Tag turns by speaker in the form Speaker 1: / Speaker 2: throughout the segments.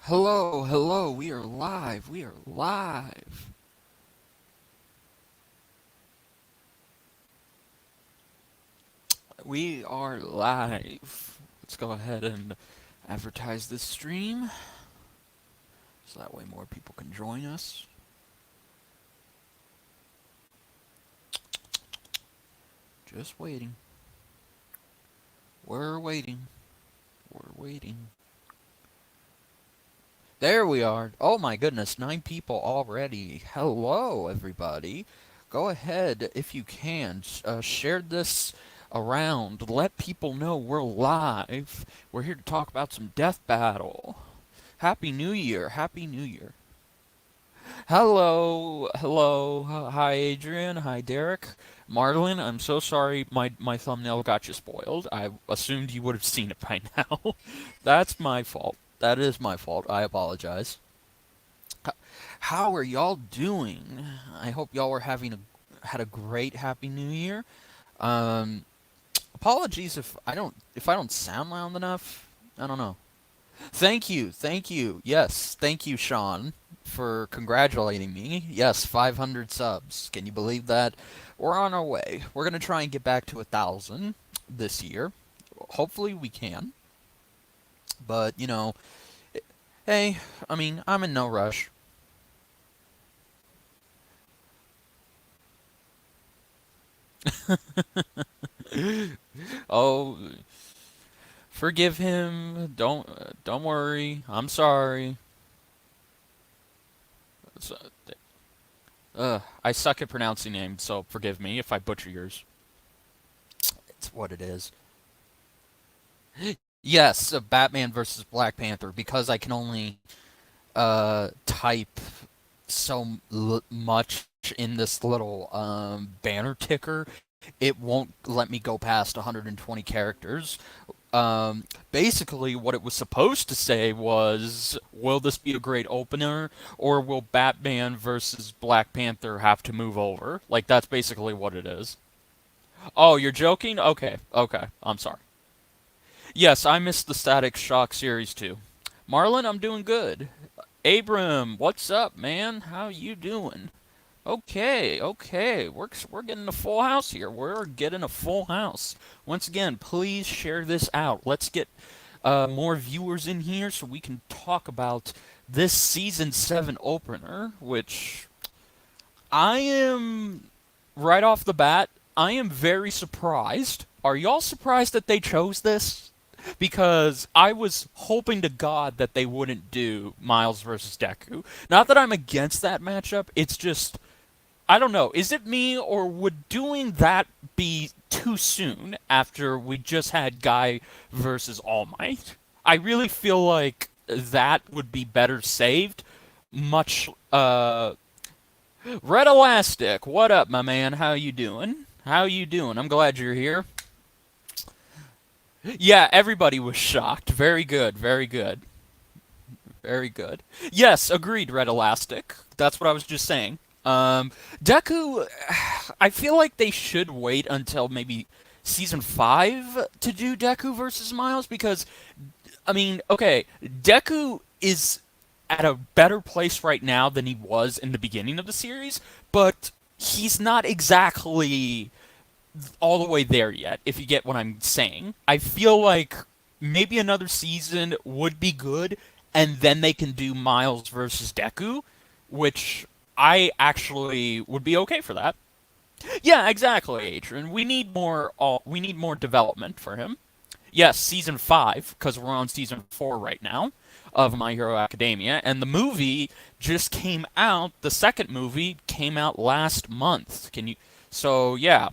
Speaker 1: Hello, hello, we are live, we are live. We are live. Let's go ahead and advertise this stream so that way more people can join us. Just waiting. We're waiting. We're waiting. There we are. Oh my goodness, 9 people already. Hello, everybody. Go ahead, if you can, share this around. Let people know we're live. We're here to talk about some Death Battle. Happy New Year. Happy New Year. Hello. Hello. Hi, Adrian. Hi, Derek. Marlon, I'm so sorry my thumbnail got you spoiled. I assumed you would have seen it by now. That's my fault. That is my fault. I apologize. How are y'all doing? I hope y'all were had a great Happy New Year. Um, Apologies if I don't sound loud enough. I don't know. Thank you. Yes, thank you, Sean, for congratulating me. Yes, 500 subs. Can you believe that? We're on our way. We're gonna try and get back to 1,000 this year. Hopefully we can. But hey, I mean, I'm in no rush. Oh, forgive him. Don't worry. I'm sorry. So, I suck at pronouncing names, so forgive me if I butcher yours. It's what it is. Yes, Batman versus Black Panther because I can only type much in this little banner ticker. It won't let me go past 120 characters. Basically, what it was supposed to say was, will this be a great opener, or will Batman versus Black Panther have to move over? Like, that's basically what it is. Oh, you're joking? Okay, okay, I'm sorry. Yes, I missed the Static Shock series too. Marlon, I'm doing good. Abram, what's up, man? How you doing? Okay, okay. We're getting a full house here. We're getting a full house. Once again, please share this out. Let's get more viewers in here so we can talk about this season 7 opener, which I am right off the bat, I am very surprised. Are y'all surprised that they chose this? Because I was hoping to God that they wouldn't do Miles versus Deku. Not that I'm against that matchup, it's just I don't know. Is it me, or would doing that be too soon after we just had Guy versus All Might? I really feel like that would be better saved. Much, Red Elastic, what up, my man? How you doing? How you doing? I'm glad you're here. Yeah, everybody was shocked. Very good, very good, very good. Yes, agreed, Red Elastic. That's what I was just saying. Deku, I feel like they should wait until maybe season 5 to do Deku versus Miles because, I mean, okay, Deku is at a better place right now than he was in the beginning of the series, but he's not exactly all the way there yet, if you get what I'm saying. I feel like maybe another season would be good, and then they can do Miles versus Deku, which I actually would be okay for that. Yeah, exactly, Adrian. We need more development for him. Yes, season 5 because we're on season 4 right now of My Hero Academia, and the movie just came out. The second movie came out last month. Can you? So yeah,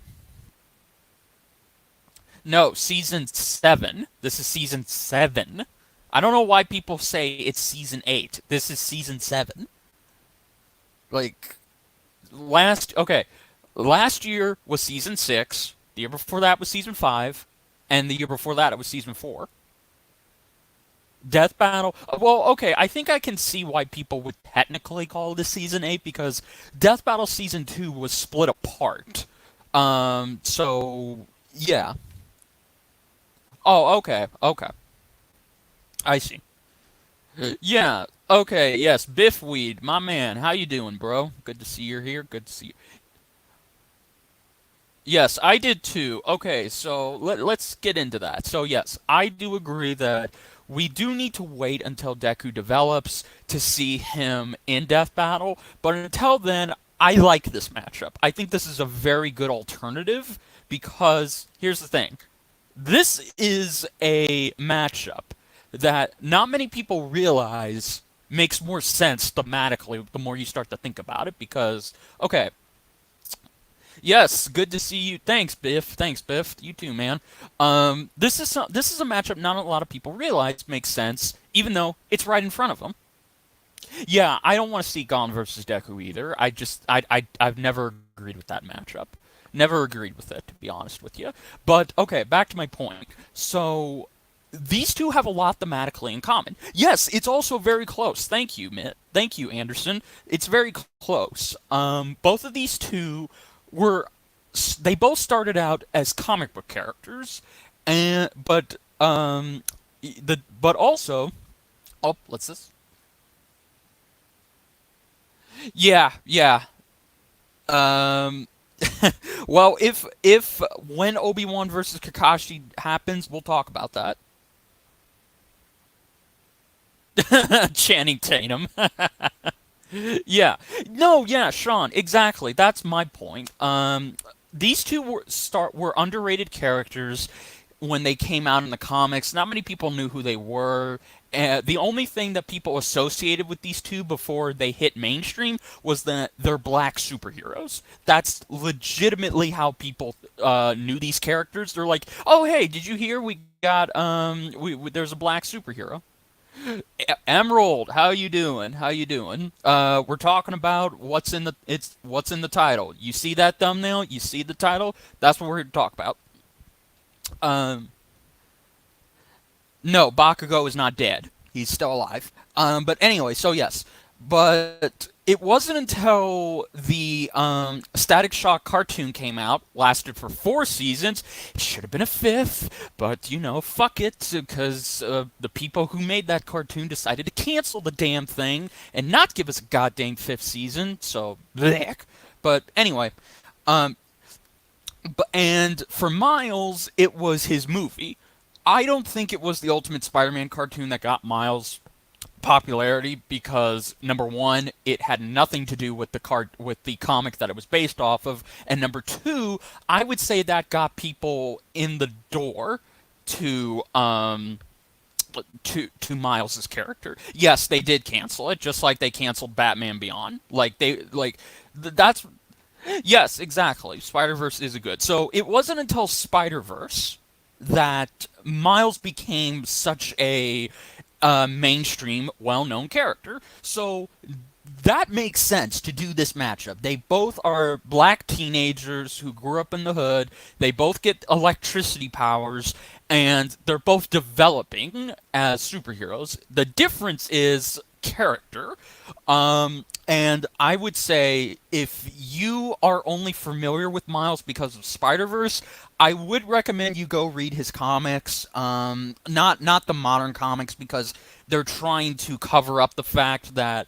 Speaker 1: no, season 7. This is season 7. I don't know why people say it's season 8. This is season 7. Like okay, last year was season 6. The year before that was season 5, and the year before that it was season 4. Death Battle. Well, okay, I think I can see why people would technically call this season 8 because Death Battle season 2 was split apart. So yeah. Oh, okay. Okay. I see. Yeah. Okay. Yes. Biff Weed, my man. How you doing, bro? Good to see you're here. Good to see you. Yes, I did too. Okay, so let's get into that. So yes, I do agree that we do need to wait until Deku develops to see him in Death Battle, but until then, I like this matchup. I think this is a very good alternative because here's the thing. This is a matchup that not many people realize makes more sense thematically the more you start to think about it because okay, yes, good to see you. Thanks, Biff. Thanks, Biff. You too, man. This is a matchup not a lot of people realize makes sense, even though it's right in front of them. Yeah, I don't want to see Gon versus Deku either. I've never agreed with that matchup. Never agreed with it, to be honest with you. But okay, back to my point. So these two have a lot thematically in common. Yes, it's also very close. Thank you, Mitt. Thank you, Anderson. It's very close. Both of these two were they both started out as comic book characters, and but also oh let's this yeah yeah um well if when Obi-Wan versus Kakashi happens we'll talk about that. Channing Tatum. Yeah. No, yeah, Sean, exactly. That's my point. These two were underrated characters when they came out in the comics. Not many people knew who they were. The only thing that people associated with these two before they hit mainstream was that they're black superheroes. That's legitimately how people knew these characters. They're like, "Oh, hey, did you hear we got there's a black superhero." Emerald, how you doing? How you doing? We're talking about what's in the title. You see that thumbnail? You see the title? That's what we're here to talk about. Um, no, Bakugo is not dead. He's still alive. But anyway, so yes, but it wasn't until the Static Shock cartoon came out, lasted for 4 seasons. It should have been a fifth, but you know, fuck it, because the people who made that cartoon decided to cancel the damn thing and not give us a goddamn fifth season. So, blech. But anyway, um, and for Miles, it was his movie. I don't think it was the Ultimate Spider-Man cartoon that got Miles popularity because number one, it had nothing to do with the comic that it was based off of, and number two, I would say that got people in the door to to Miles's character. Yes, they did cancel it, just like they canceled Batman Beyond. That's yes, exactly. Spider Verse is a good. So it wasn't until Spider Verse that Miles became such a mainstream, well-known character. So that makes sense to do this matchup. They both are black teenagers who grew up in the hood. They both get electricity powers, and they're both developing as superheroes. The difference is character. And I would say if you are only familiar with Miles because of Spider-Verse, I would recommend you go read his comics. Not the modern comics because they're trying to cover up the fact that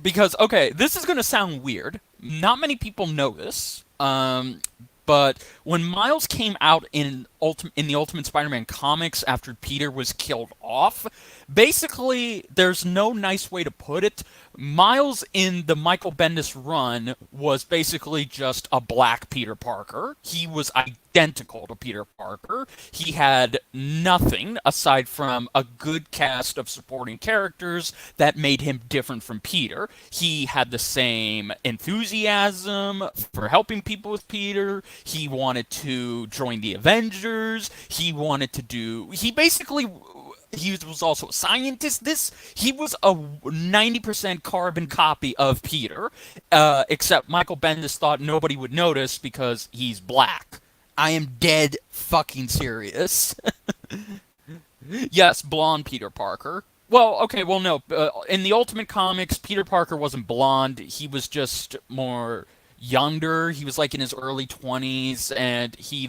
Speaker 1: because okay, this is going to sound weird. Not many people know this. But when Miles came out in the Ultimate Spider-Man comics after Peter was killed off, basically there's no nice way to put it. Miles in the Michael Bendis run was basically just a black Peter Parker. He was identical to Peter Parker. He had nothing aside from a good cast of supporting characters that made him different from Peter. He had the same enthusiasm for helping people with Peter. He wanted to join the Avengers. He basically he was also a scientist. He was a 90% carbon copy of Peter, except Michael Bendis thought nobody would notice because he's black. I am dead fucking serious. Yes, blonde Peter Parker. Well, okay, well, no. In the Ultimate Comics, Peter Parker wasn't blonde. He was just more younger. He was like in his early 20s, and he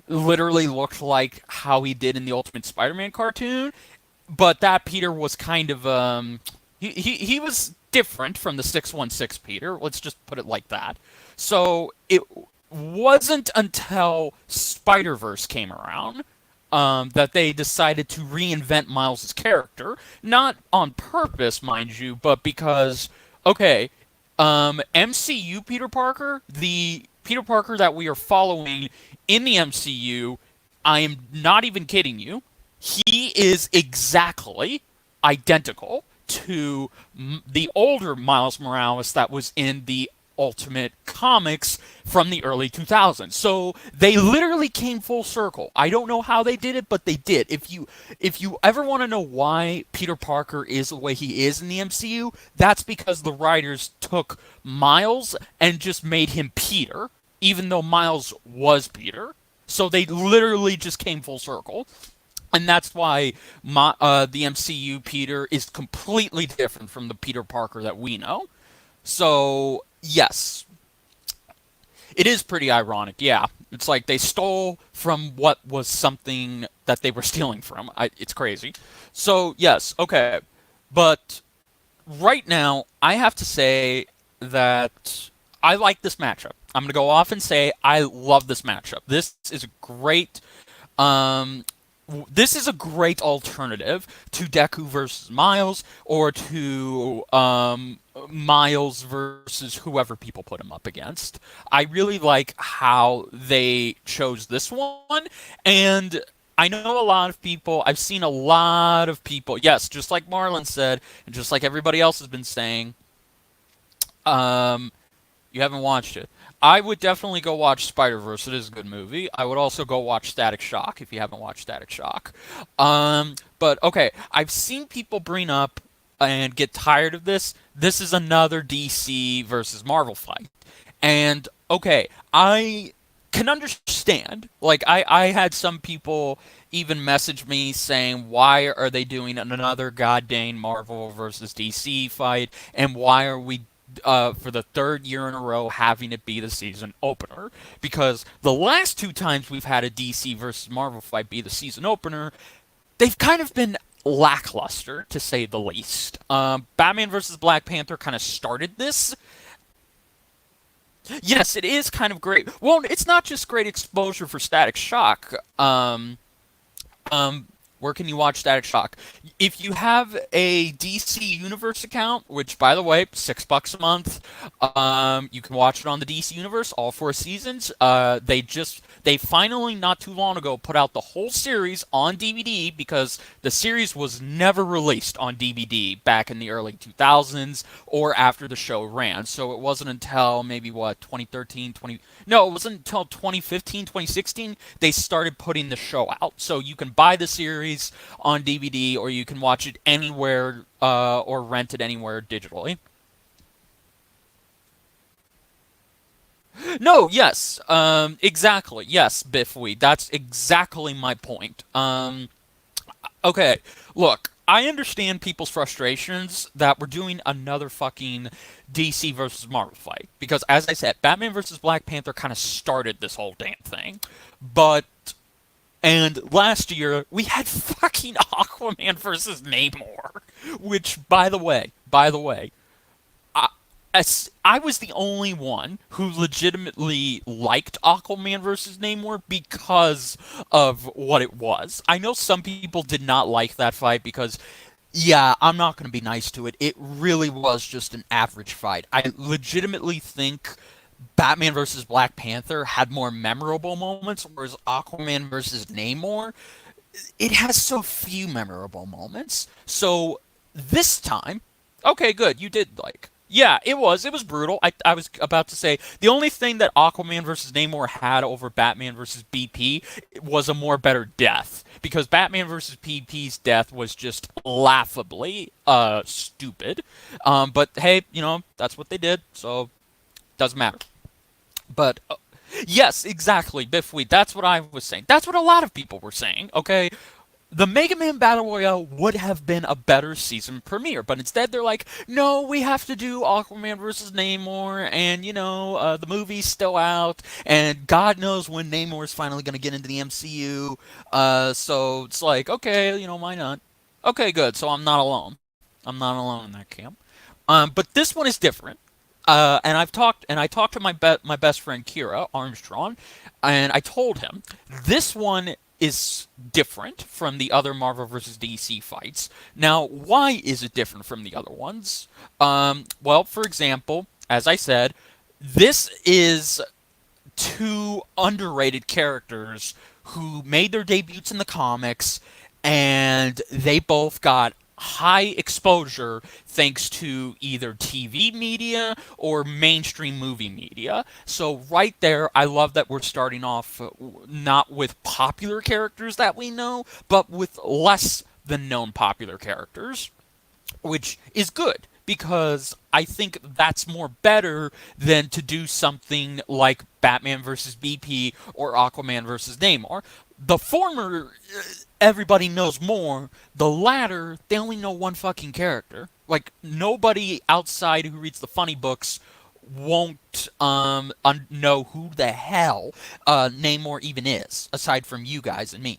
Speaker 1: literally looked like how he did in the Ultimate Spider-Man cartoon. but that Peter was kind of he was different from the 616 Peter. Let's just put it like that. So it wasn't until Spider Verse came around that they decided to reinvent Miles' character, not on purpose, mind you, but because okay, MCU Peter Parker, the Peter Parker that we are following in the MCU, I am not even kidding you. He is exactly identical to the older Miles Morales that was in the Ultimate Comics from the early 2000s. So they literally came full circle. I don't know how they did it, but they did. If you ever want to know why Peter Parker is the way he is in the MCU, that's because the writers took Miles and just made him Peter, even though Miles was Peter. So they literally just came full circle. And that's why the MCU Peter is completely different from the Peter Parker that we know. So, yes, it is pretty ironic. Yeah, it's like they stole from what was something that they were stealing from. It's crazy. So, yes, okay. But right now, I have to say that I like this matchup. I'm going to go off and say I love this matchup. Is a great um, this is a great alternative to Deku versus Miles or to Miles versus whoever people put him up against. I really like how they chose this one, and I know a lot of people, I've seen a lot of people, yes, just like Marlon said, and just like everybody else has been saying, um, you haven't watched it. I would definitely go watch Spider Verse. It is a good movie. I would also go watch Static Shock if you haven't watched Static Shock. But okay, I've seen people bring up and get tired of this. This is another DC versus Marvel fight, and okay, I can understand. Like I had some people even message me saying, why are they doing another goddamn Marvel versus DC fight, and why are we for the third year in a row having it be the season opener? Because the last two times we've had a DC versus Marvel fight be the season opener, they've kind of been lackluster, to say the least. Batman versus Black Panther kind of started this. Yes, it is kind of great. Well, it's not just great exposure for Static Shock. Um, where can you watch Static Shock? If you have a DC Universe account, which by the way, $6 a month, you can watch it on the DC Universe, all four seasons. They finally not too long ago put out the whole series on DVD because the series was never released on DVD back in the early 2000s or after the show ran. So it wasn't until maybe what 2013, 20 no, it wasn't until 2015, 2016 they started putting the show out. So you can buy the series on DVD or you can watch it anywhere or rent it anywhere digitally. No, yes, exactly. Yes, Biffweed. That's exactly my point. Okay, look, I understand people's frustrations that we're doing another fucking DC versus Marvel fight because, as I said, Batman versus Black Panther kind of started this whole damn thing. But and last year we had fucking Aquaman versus Namor, which, by the way, I, I was the only one who legitimately liked Aquaman versus Namor because of what it was. I know some people did not like that fight because, yeah, I'm not going to be nice to it. It really was just an average fight. I legitimately think Batman versus Black Panther had more memorable moments, whereas Aquaman versus Namor, it has so few memorable moments. So this time, okay, good, you did like. Yeah, it was brutal. I was about to say the only thing that Aquaman versus Namor had over Batman versus BP was a more better death because Batman versus BP's death was just laughably stupid. But hey, that's what they did, so doesn't matter. But yes, exactly, Biffweed. That's what I was saying. That's what a lot of people were saying. Okay, the Mega Man Battle Royale would have been a better season premiere, but instead they're like, no, we have to do Aquaman versus Namor, and the movie's still out, and God knows when Namor is finally going to get into the MCU. So it's like, okay, why not? Okay, good. So I'm not alone. I'm not alone in that camp. But this one is different. And I talked to my best friend Kira Armstrong, and I told him this one is different from the other Marvel vs. DC fights. Now, why is it different from the other ones? Well, for example, as I said, this is two underrated characters who made their debuts in the comics, and they both got high exposure thanks to either TV media or mainstream movie media. So, right there, I love that we're starting off not with popular characters that we know, but with less than known popular characters, which is good because I think that's more better than to do something like Batman versus BP or Aquaman versus Namor. The former, everybody knows more. The latter, they only know one fucking character. Like, nobody outside who reads the funny books won't know who the hell Namor even is, aside from you guys and me.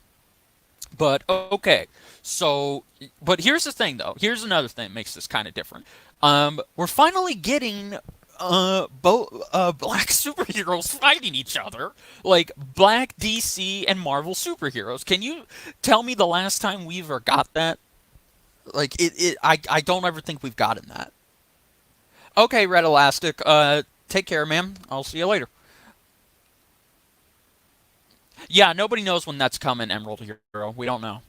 Speaker 1: But okay, so but here's the thing though. Here's another thing that makes this kind of different. We're finally getting black superheroes fighting each other, like black DC and Marvel superheroes. Can you tell me the last time we ever got that? Like I don't ever think we've gotten that. Okay, Red Elastic. Take care, man. I'll see you later. Yeah, nobody knows when that's coming, Emerald Hero. We don't know.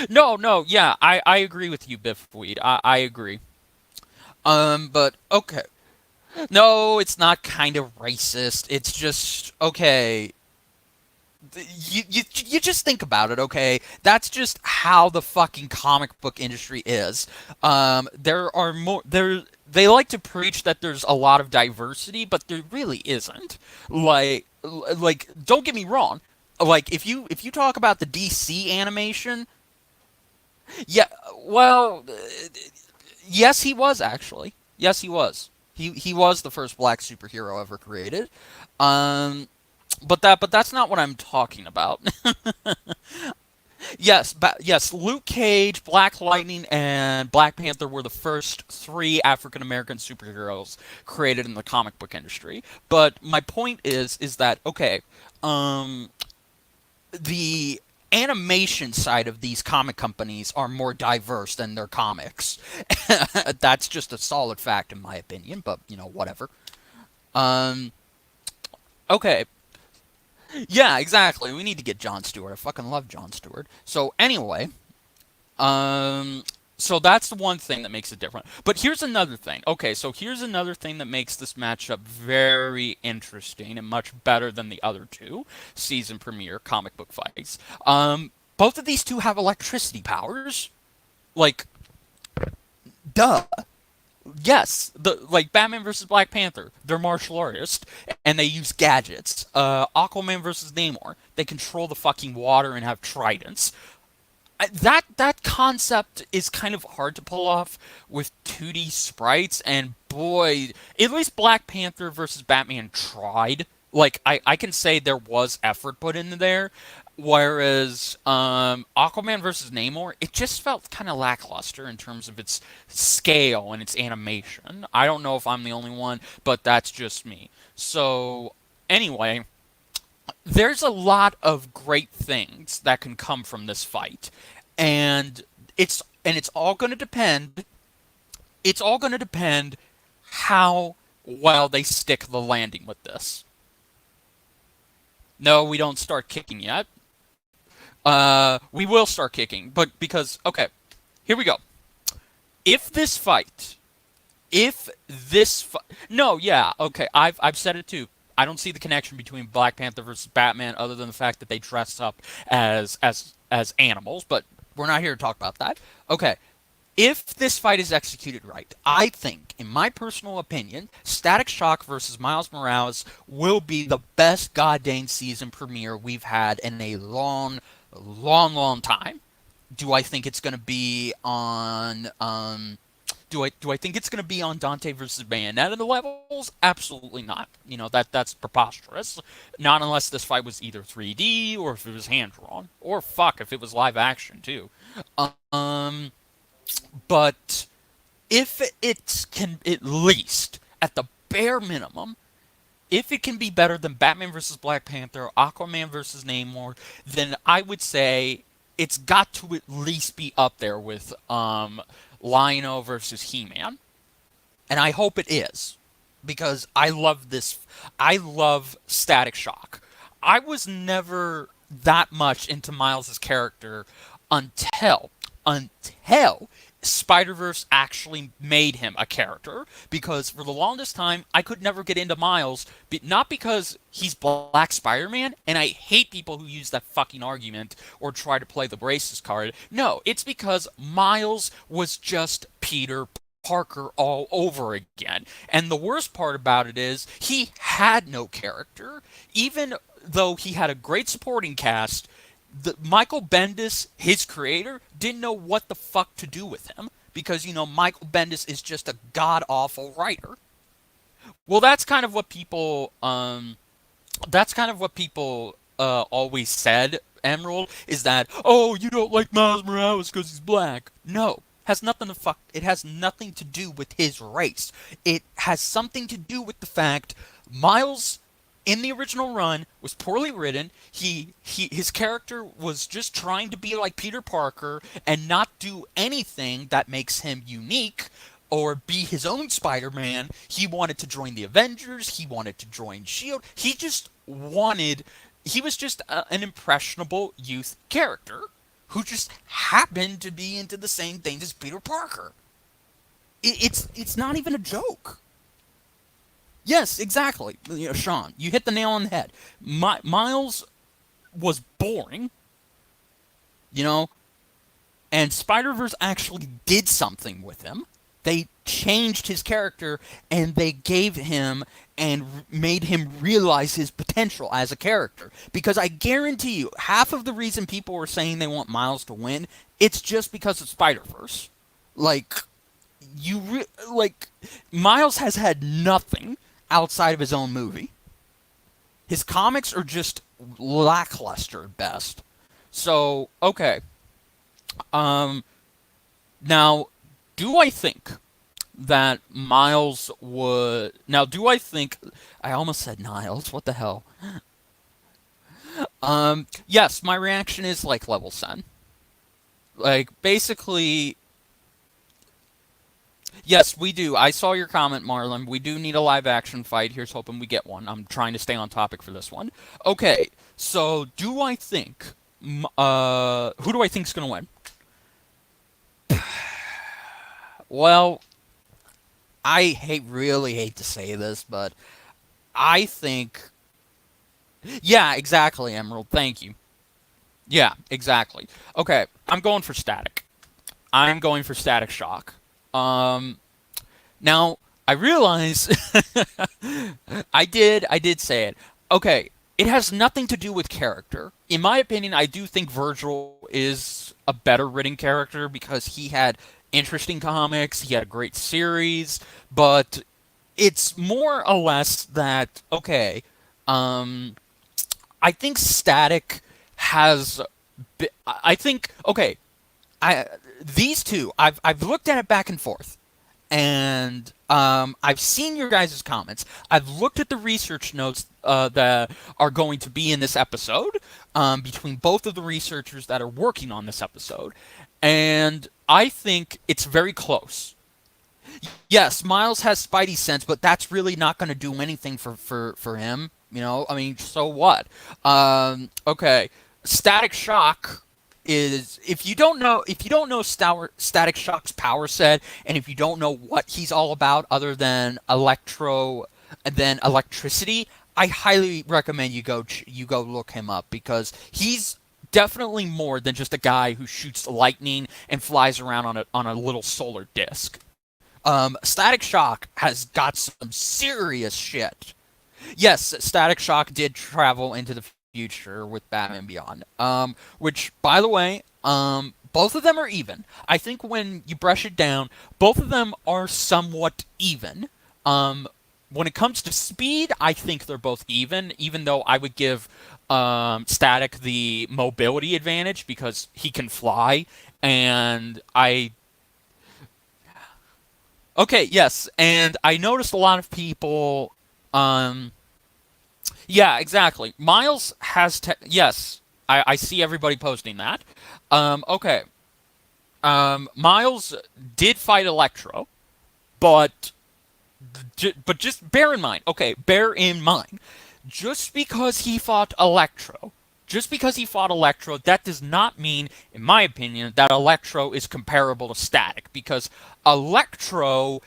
Speaker 1: No, no, yeah, I agree with you, Biffweed. I agree. But okay. No, it's not kind of racist. It's just okay. You just think about it, okay? That's just how the fucking comic book industry is. There are more there. They like to preach that there's a lot of diversity, but there really isn't. Don't get me wrong. Like, if you talk about the DC animation, yeah, well, yes, he was actually. Yes, he was. He was the first black superhero ever created. Um, but that's not what I'm talking about. Yes, Luke Cage, Black Lightning, and Black Panther were the first three African American superheroes created in the comic book industry. But my point is that okay, um, the animation side of these comic companies are more diverse than their comics. That's just a solid fact in my opinion, but whatever. Um, okay. Yeah, exactly. We need to get John Stewart. I fucking love John Stewart. So anyway, um, so that's the one thing that makes it different. But here's another thing. Okay, so here's another thing that makes this matchup very interesting and much better than the other two season premiere comic book fights. Both of these two have electricity powers. Like, duh. Yes, the like Batman versus Black Panther, they're martial artists and they use gadgets. Aquaman versus Namor, they control the fucking water and have tridents. That concept is kind of hard to pull off with 2D sprites, and boy, at least Black Panther versus Batman tried. Like I can say there was effort put into there, whereas Aquaman versus Namor, it just felt kind of lackluster in terms of its scale and its animation. I don't know if I'm the only one, but that's just me. So anyway, there's a lot of great things that can come from this fight, and it's all going to depend. It's all going to depend how well they stick the landing with this. No, we don't start kicking yet. We will start kicking, but because okay, here we go. If this fight, if this fi- no, yeah, okay, I've said it too. I don't see the connection between Black Panther versus Batman other than the fact that they dress up as animals, but we're not here to talk about that. Okay, if this fight is executed right, I think, in my personal opinion, Static Shock versus Miles Morales will be the best goddamn season premiere we've had in a long, long, long time. Do I think it's going to be on Do I think it's going to be on Dante versus Bayonetta levels? Absolutely not. That's preposterous. Not unless this fight was either 3D or if it was hand drawn, or fuck if it was live action too. Um, but if it can at least at the bare minimum, if it can be better than Batman versus Black Panther, Aquaman versus Namor, then I would say it's got to at least be up there with Lion-O versus He-Man, and I hope it is because I love this. I love Static Shock. I was never that much into Miles's character until Spider-Verse actually made him a character, because for the longest time I could never get into Miles, not because he's Black Spider-Man, and I hate people who use that fucking argument or try to play the racist card. No, it's because Miles was just Peter Parker all over again. And the worst part about it is he had no character. Even though he had a great supporting cast, Michael Bendis, his creator, didn't know what the fuck to do with him because, Michael Bendis is just a god awful writer. Well, that's kind of what people always said. Emerald is that, oh, you don't like Miles Morales because he's black. No, has nothing to fuck. It has nothing to do with his race. It has something to do with the fact Miles in the original run was poorly written. His character was just trying to be like Peter Parker and not do anything that makes him unique or be his own Spider-Man. He wanted to join the Avengers. He wanted to join Shield. He was just an impressionable youth character who just happened to be into the same things as Peter Parker. It's not even a joke. Yes, exactly. Sean, you hit the nail on the head. Miles was boring, and Spider-Verse actually did something with him. They changed his character, and they gave him and made him realize his potential as a character. Because I guarantee you, half of the reason people were saying they want Miles to win, it's just because of Spider-Verse. Like, Miles has had nothing outside of his own movie. His comics are just lackluster at best. So, okay. Now, do I think that Miles would... Now, do I think... I almost said Niles. What the hell? Yes, my reaction is like level 10. Like, basically... Yes, we do. I saw your comment, Marlon. We do need a live action fight. Here's hoping we get one. I'm trying to stay on topic for this one. Okay, so do I think... who do I think is going to win? Well, really hate to say this, but I think... Yeah, exactly, Emerald. Thank you. Yeah, exactly. Okay, I'm going for Static. I'm going for Static Shock. Now, I realize I did say it. Okay, it has nothing to do with character. In my opinion, I do think Virgil is a better written character because he had interesting comics, he had a great series, but it's more or less that, okay, I think Static has I think, okay, I these two, I've looked at it back and forth, and I've seen your guys' comments. I've looked at the research notes that are going to be in this episode between both of the researchers that are working on this episode, and I think it's very close. Yes, Miles has Spidey sense, but that's really not going to do anything for him. I mean, so what? Okay, Static Shock is, if you don't know Static Shock's power set, and if you don't know what he's all about other than electricity, I highly recommend you go look him up, because he's definitely more than just a guy who shoots lightning and flies around on a little solar disc. Static Shock has got some serious shit. Yes, Static Shock did travel into the future with Batman Beyond. Which, by the way, Both of them are even. I think when you brush it down, both of them are somewhat even. Um, when it comes to speed, I think they're both even though I would give Static the mobility advantage because he can fly, and I. Okay, yes, and I noticed a lot of people. Um, yeah, exactly. Miles has. Yes, I see everybody posting that. Okay. Miles did fight Electro, but just bear in mind. Okay, bear in mind. Just because he fought Electro, just because he fought Electro, that does not mean, in my opinion, that Electro is comparable to Static. Because Electro,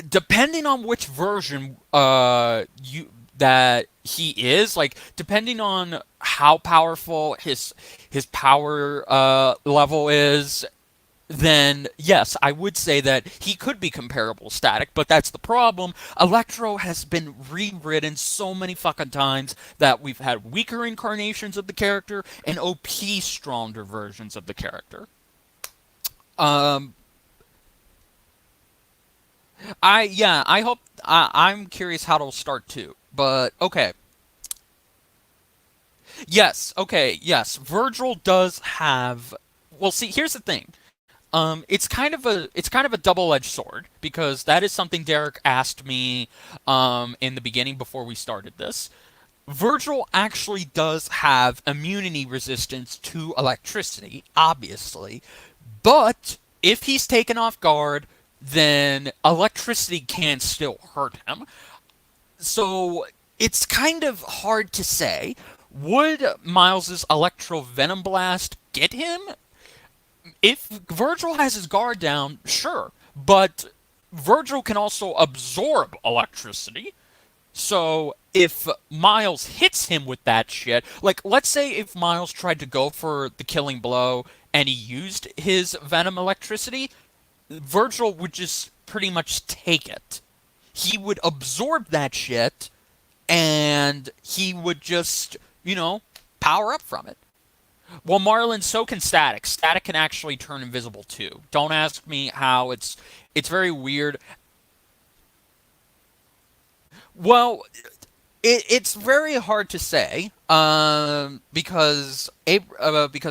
Speaker 1: depending on which version you that he is, like depending on how powerful his power level is, then yes, I would say that he could be comparable to Static, but that's the problem. Electro has been rewritten so many fucking times that we've had weaker incarnations of the character and OP stronger versions of the character. Um, I hope I'm curious how it'll start too. But okay, yes. Virgil does have. Well, see, here's the thing. It's kind of a double-edged sword because that is something Derek asked me in the beginning before we started this. Virgil actually does have immunity resistance to electricity, obviously, but if he's taken off guard, then electricity can still hurt him. So it's kind of hard to say. Would Miles's Electro Venom Blast get him? If Virgil has his guard down, sure, but Virgil can also absorb electricity. So if Miles hits him with that shit, like let's say if Miles tried to go for the killing blow and he used his venom electricity, Virgil would just pretty much take it. He would absorb that shit and he would just, power up from it. Well, Marlin, so can Static. Static can actually turn invisible too. Don't ask me how. It's very weird. Well, it's very hard to say because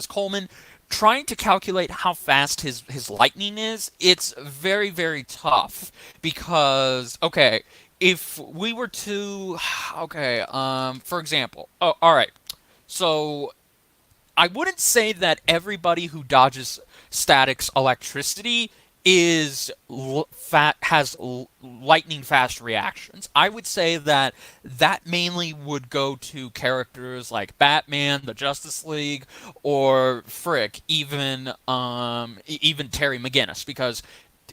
Speaker 1: Coleman trying to calculate how fast his lightning is. It's very very tough because okay, if we were to okay, for example, oh, all right, so I wouldn't say that everybody who dodges Static's electricity has lightning fast reactions. I would say that that mainly would go to characters like Batman, the Justice League, or frick, even Terry McGinnis, because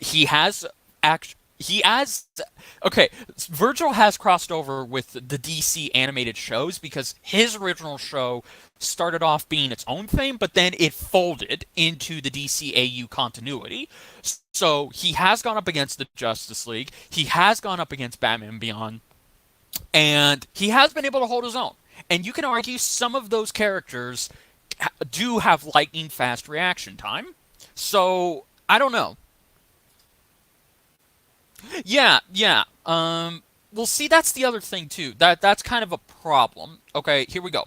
Speaker 1: he has act he has okay. Virgil has crossed over with the DC animated shows because his original show started off being its own thing, but then it folded into the DCAU continuity. So he has gone up against the Justice League, he has gone up against Batman Beyond, and he has been able to hold his own. And you can argue some of those characters do have lightning fast reaction time. So I don't know. Yeah. Well, see, that's the other thing too. That's kind of a problem. Okay, here we go.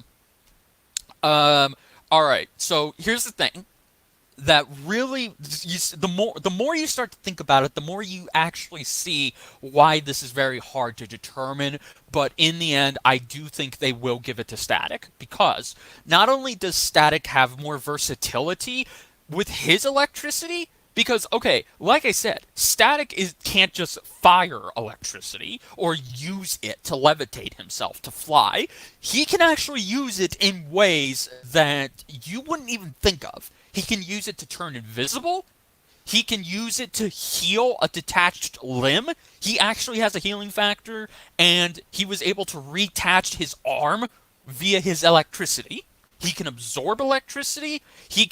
Speaker 1: Um, all right. So here's the thing that really the more you start to think about it, the more you actually see why this is very hard to determine. But in the end, I do think they will give it to Static because not only does Static have more versatility with his electricity, because okay, like I said, Static is can't just fire electricity or use it to levitate himself to fly. He can actually use it in ways that you wouldn't even think of. He can use it to turn invisible. He can use it to heal a detached limb. He actually has a healing factor, and he was able to reattach his arm via his electricity. He can absorb electricity. He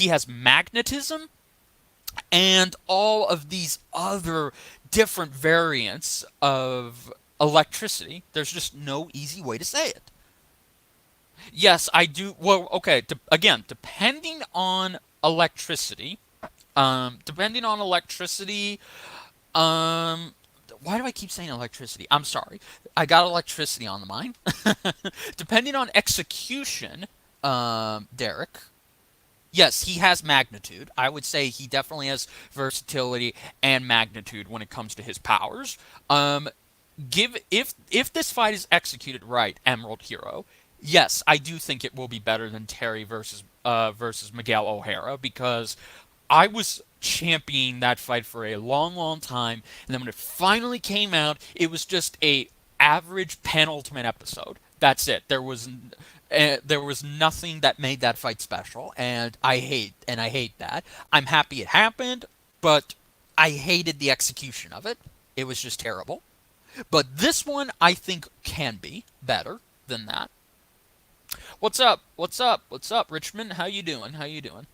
Speaker 1: has magnetism and all of these other different variants of electricity. There's just no easy way to say it. Yes, I do. Well, okay. Again, depending on electricity, depending on electricity, why do I keep saying electricity? I'm sorry. I got electricity on the mind. Depending on execution, Derek, yes, he has magnitude. I would say he definitely has versatility and magnitude when it comes to his powers. Um, give if this fight is executed right, Emerald Hero, yes, I do think it will be better than Terry versus Miguel O'Hara because I was championing that fight for a long, long time, and then when it finally came out, it was just a average penultimate episode. That's it. There was nothing that made that fight special, and I hate that. I'm happy it happened, but I hated the execution of it. It was just terrible. But this one I think can be better than that. What's up? What's up? What's up, Richmond? How you doing? How you doing?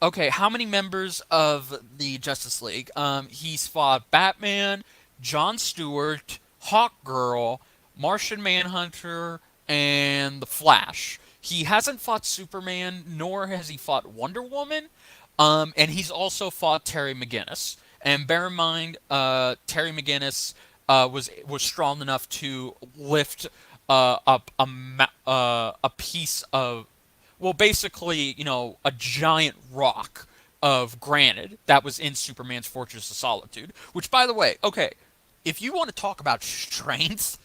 Speaker 1: Okay, how many members of the Justice League? He's fought Batman, John Stewart, Hawkgirl, Martian Manhunter, and the Flash. He hasn't fought Superman, nor has he fought Wonder Woman. And he's also fought Terry McGinnis. And bear in mind, Terry McGinnis was strong enough to lift up a piece of, well, basically, a giant rock of granite that was in Superman's Fortress of Solitude. Which, by the way, okay, if you want to talk about strength,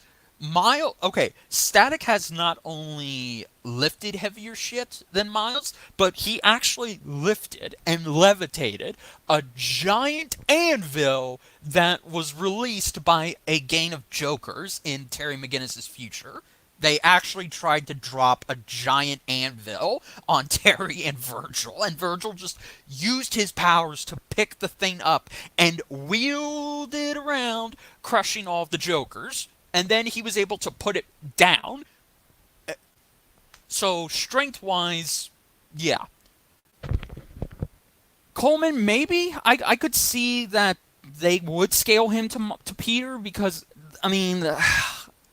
Speaker 1: Static has not only lifted heavier shit than Miles, but he actually lifted and levitated a giant anvil that was released by a gang of jokers in Terry McGinnis's future. They actually tried to drop a giant anvil on Terry and Virgil just used his powers to pick the thing up and wheeled it around, crushing all of the Jokers. And then he was able to put it down. So, strength-wise, yeah. Coleman, maybe? I could see that they would scale him to Peter because, I mean,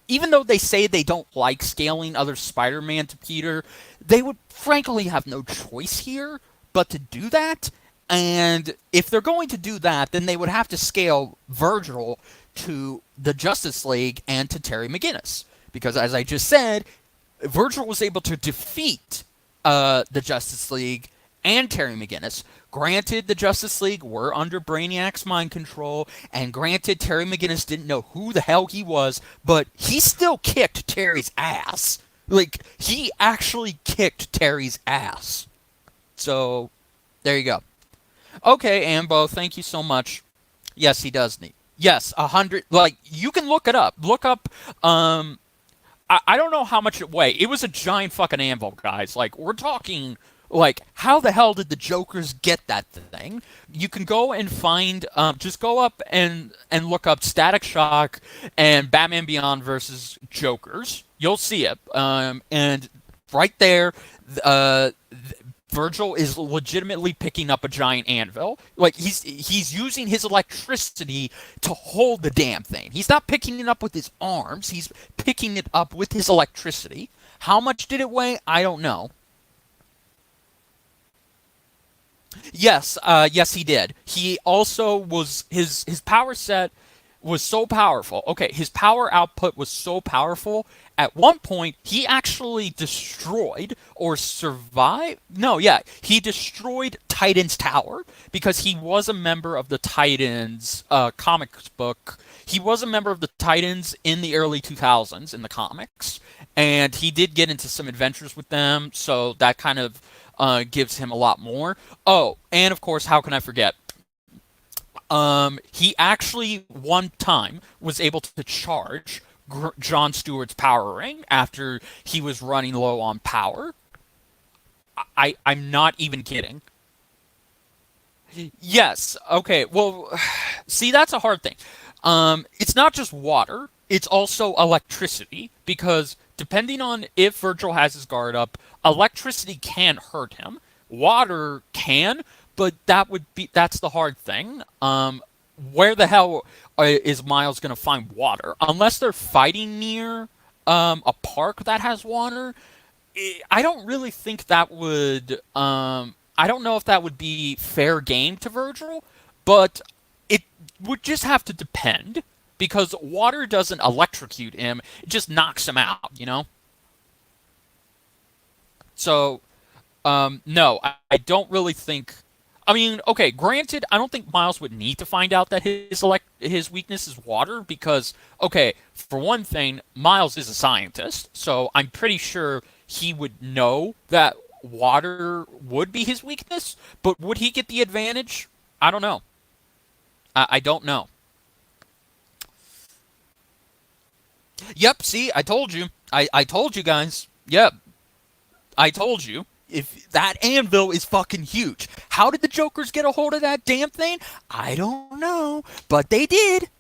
Speaker 1: even though they say they don't like scaling other Spider-Man to Peter, they would frankly have no choice here but to do that. And if they're going to do that, then they would have to scale Virgil to the Justice League and to Terry McGinnis. Because as I just said, Virgil was able to defeat the Justice League and Terry McGinnis. Granted, the Justice League were under Brainiac's mind control, and granted, Terry McGinnis didn't know who the hell he was, but he still kicked Terry's ass. Like, he actually kicked Terry's ass. So, there you go. Okay, Ambo, thank you so much. Yes, he does need. Yes, 100. Like, you can look it up. Look up, I don't know how much it weighed. It was a giant fucking anvil, guys. Like, we're talking, like, how the hell did the Jokers get that thing? You can go and find, just go up and look up Static Shock and Batman Beyond versus Jokers. You'll see it. And right there, Virgil is legitimately picking up a giant anvil. Like, he's using his electricity to hold the damn thing. He's not picking it up with his arms. He's picking it up with his electricity. How much did it weigh? I don't know. Yes, yes, he did. He also was his power set was so powerful. Okay, his power output was so powerful. At one point, he actually destroyed or survived. No, yeah, he destroyed Titan's Tower because he was a member of the Titans comics book. He was a member of the Titans in the early 2000s in the comics, and he did get into some adventures with them. So that kind of gives him a lot more. Oh, and of course, how can I forget? He actually one time was able to charge John Stewart's power ring after he was running low on power. I'm not even kidding. Yes. Okay. Well, see, that's a hard thing. It's not just water; it's also electricity because depending on if Virgil has his guard up, electricity can hurt him. Water can, but that's the hard thing. Where the hell is Miles going to find water? Unless they're fighting near a park that has water, I don't really think that would. I don't know if that would be fair game to Virgil, but it would just have to depend because water doesn't electrocute him; it just knocks him out. So, no, I don't really think. I mean, okay, granted, I don't think Miles would need to find out that his weakness is water because, okay, for one thing, Miles is a scientist, so I'm pretty sure he would know that water would be his weakness, but would he get the advantage? I don't know. I don't know. Yep, see, I told you. I told you guys. Yep, I told you. If that anvil is fucking huge. How did the Jokers get a hold of that damn thing? I don't know, but they did.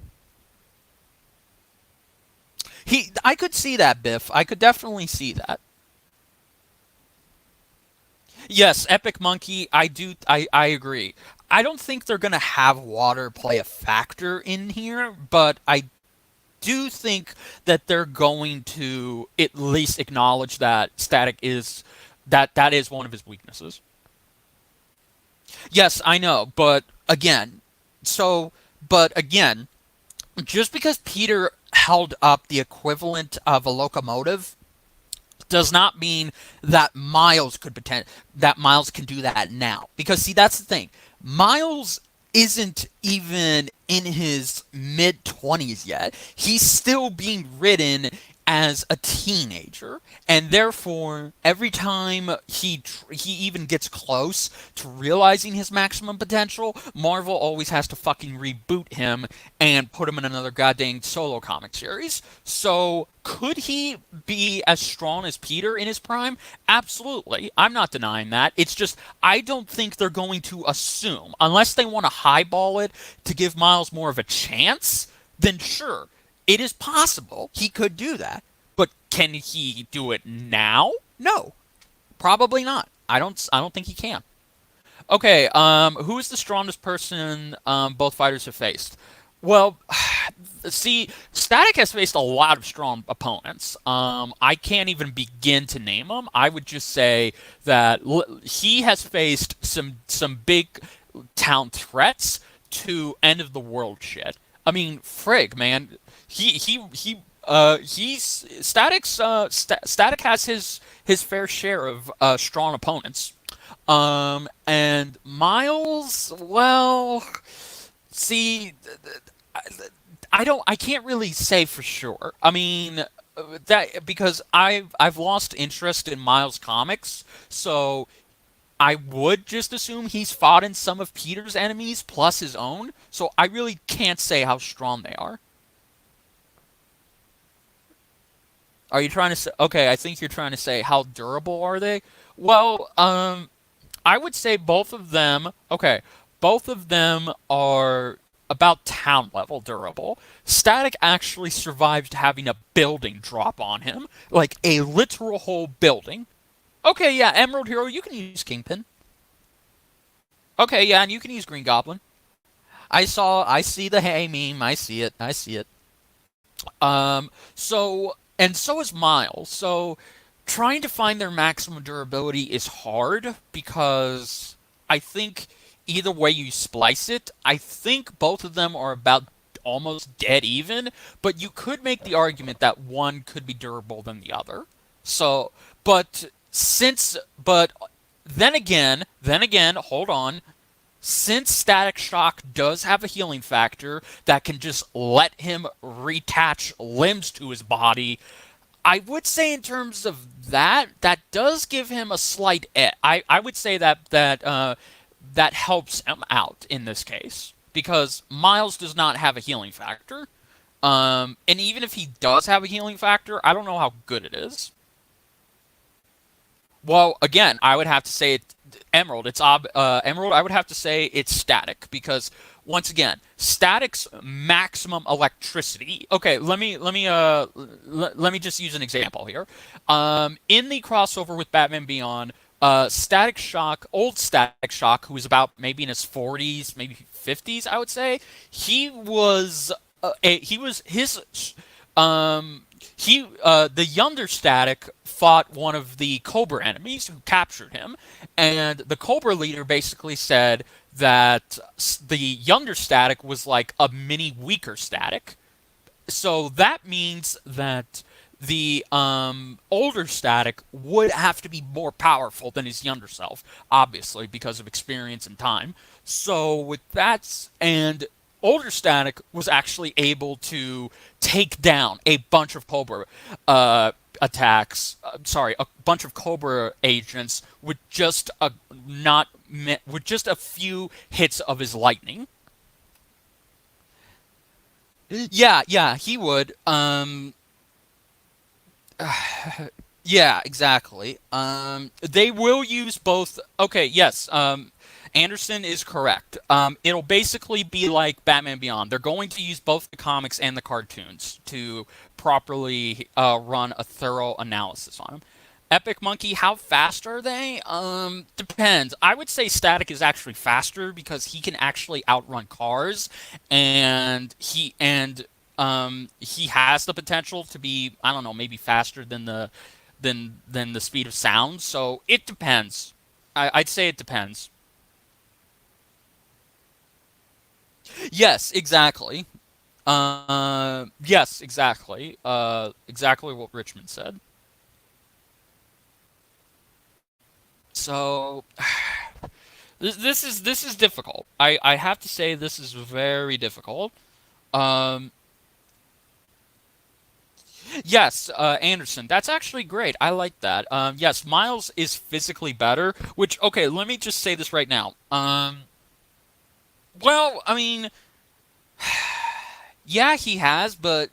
Speaker 1: I could see that, Biff. I could definitely see that. Yes, Epic Monkey, I agree. I don't think they're gonna have water play a factor in here, but I do think that they're going to at least acknowledge that that is one of his weaknesses. Yes, I know, but again, so but again, just because Peter held up the equivalent of a locomotive does not mean that Miles can do that now. Because see, that's the thing. Miles isn't even in his mid 20s yet. He's still being ridden as a teenager, and therefore every time he even gets close to realizing his maximum potential, Marvel always has to fucking reboot him and put him in another goddamn solo comic series. So could he be as strong as Peter in his prime? Absolutely. I'm not denying that. It's just I don't think they're going to assume unless they want to highball it to give Miles more of a chance, then sure. It is possible he could do that, but can he do it now? No, probably not. I don't think he can. Okay, who is the strongest person both fighters have faced? Well, see, Static has faced a lot of strong opponents. I can't even begin to name them. I would just say that he has faced some big town threats to end of the world shit. I mean, frig, man. He's Static has his fair share of strong opponents. And Miles, well, see, I can't really say for sure. I mean, that because I've lost interest in Miles comics, so I would just assume he's fought in some of Peter's enemies plus his own. So I really can't say how strong they are. Are you trying to say? Okay, I think you're trying to say how durable are they? Well, I would say both of them. Okay, both of them are about town level durable. Static actually survived having a building drop on him, like a literal whole building. Okay, yeah, Emerald Hero, you can use Kingpin. Okay, yeah, and you can use Green Goblin. I see the hey meme. I see it. I see it. And so is Miles. So trying to find their maximum durability is hard because I think either way you splice it, I think both of them are about almost dead even, but you could make the argument that one could be durable than the other. So, but then again, hold on. Since Static Shock does have a healing factor that can just let him retach limbs to his body, I would say in terms of that, that does give him a slight edge. I would say that helps him out in this case because Miles does not have a healing factor. And even if he does have a healing factor, I don't know how good it is. Well, again, I would have to say Emerald. Emerald. I would have to say it's Static because once again, Static's maximum electricity. Okay, let me just use an example here. In the crossover with Batman Beyond, Static Shock, old Static Shock, who was about maybe in his 40s, maybe 50s, I would say, he was his The Yunder Static fought one of the Cobra enemies who captured him, and the Cobra leader basically said that the Yunder Static was like a mini weaker static. So that means that the older static would have to be more powerful than his younger self, obviously because of experience and time. So with that, and older static was actually able to take down a bunch of Cobra attacks. Sorry, a bunch of Cobra agents with just a not with just a few hits of his lightning. Yeah, yeah, he would. Yeah, exactly. They will use both. Okay, yes. Anderson is correct. It'll basically be like Batman Beyond. They're going to use both the comics and the cartoons to properly run a thorough analysis on them. Epic Monkey, how fast are they? Depends. I would say Static is actually faster because he can actually outrun cars, and he has the potential to be, I don't know, maybe faster than the speed of sound. So it depends. I'd say it depends. Yes, exactly. Yes, exactly. Exactly what Richmond said. So this is difficult. I have to say this is very difficult. Um, yes, Anderson. That's actually great. I like that. Yes, Miles is physically better. Which, okay, let me just say this right now. Well, I mean, yeah, he has, but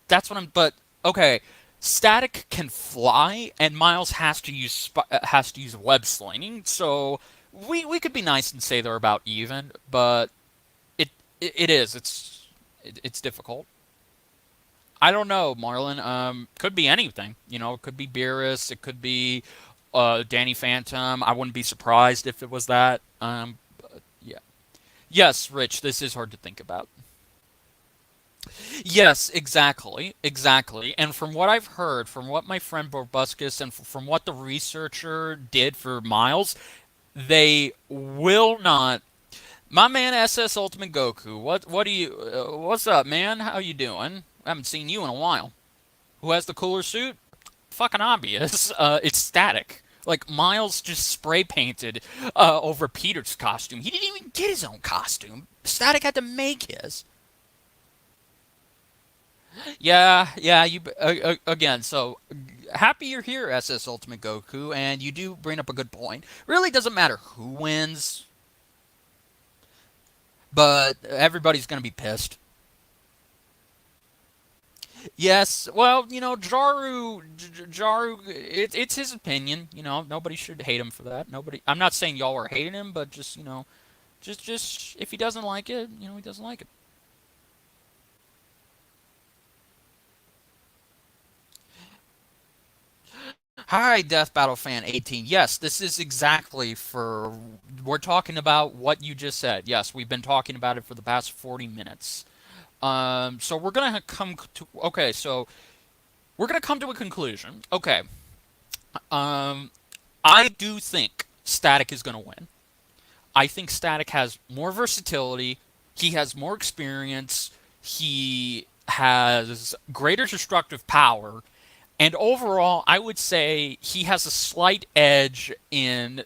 Speaker 1: that's what I'm. But okay, Static can fly, and Miles has to use web slinging. So we could be nice and say they're about even, but it is. It's difficult. I don't know, Marlon. Could be anything. It could be Beerus. It could be Danny Phantom. I wouldn't be surprised if it was that. Yeah. Yes, Rich. This is hard to think about. Yes, exactly, exactly. And from what I've heard, from what my friend Borbuscus and from what the researcher did for Miles, they will not. My man SS Ultimate Goku, what do you what's up, man? How you doing? I haven't seen you in a while. Who has the cooler suit? Fucking obvious. It's Static. Like Miles just spray painted over Peter's costume. He didn't even get his own costume. Static had to make his. Yeah, yeah. Again. So happy you're here, SS Ultimate Goku, and you do bring up a good point. Really doesn't matter who wins, but everybody's gonna be pissed. Yes, well, Jaru, it's his opinion. Nobody should hate him for that. Nobody. I'm not saying y'all are hating him, but just just if he doesn't like it, he doesn't like it. Hi, Death Battle Fan 18. Yes, this is exactly for. We're talking about what you just said. Yes, we've been talking about it for the past 40 minutes. So we're gonna come to. Okay, so we're gonna come to a conclusion. Okay. Um, I do think Static is gonna win. I think Static has more versatility. He has more experience. He has greater destructive power. And overall, I would say he has a slight edge in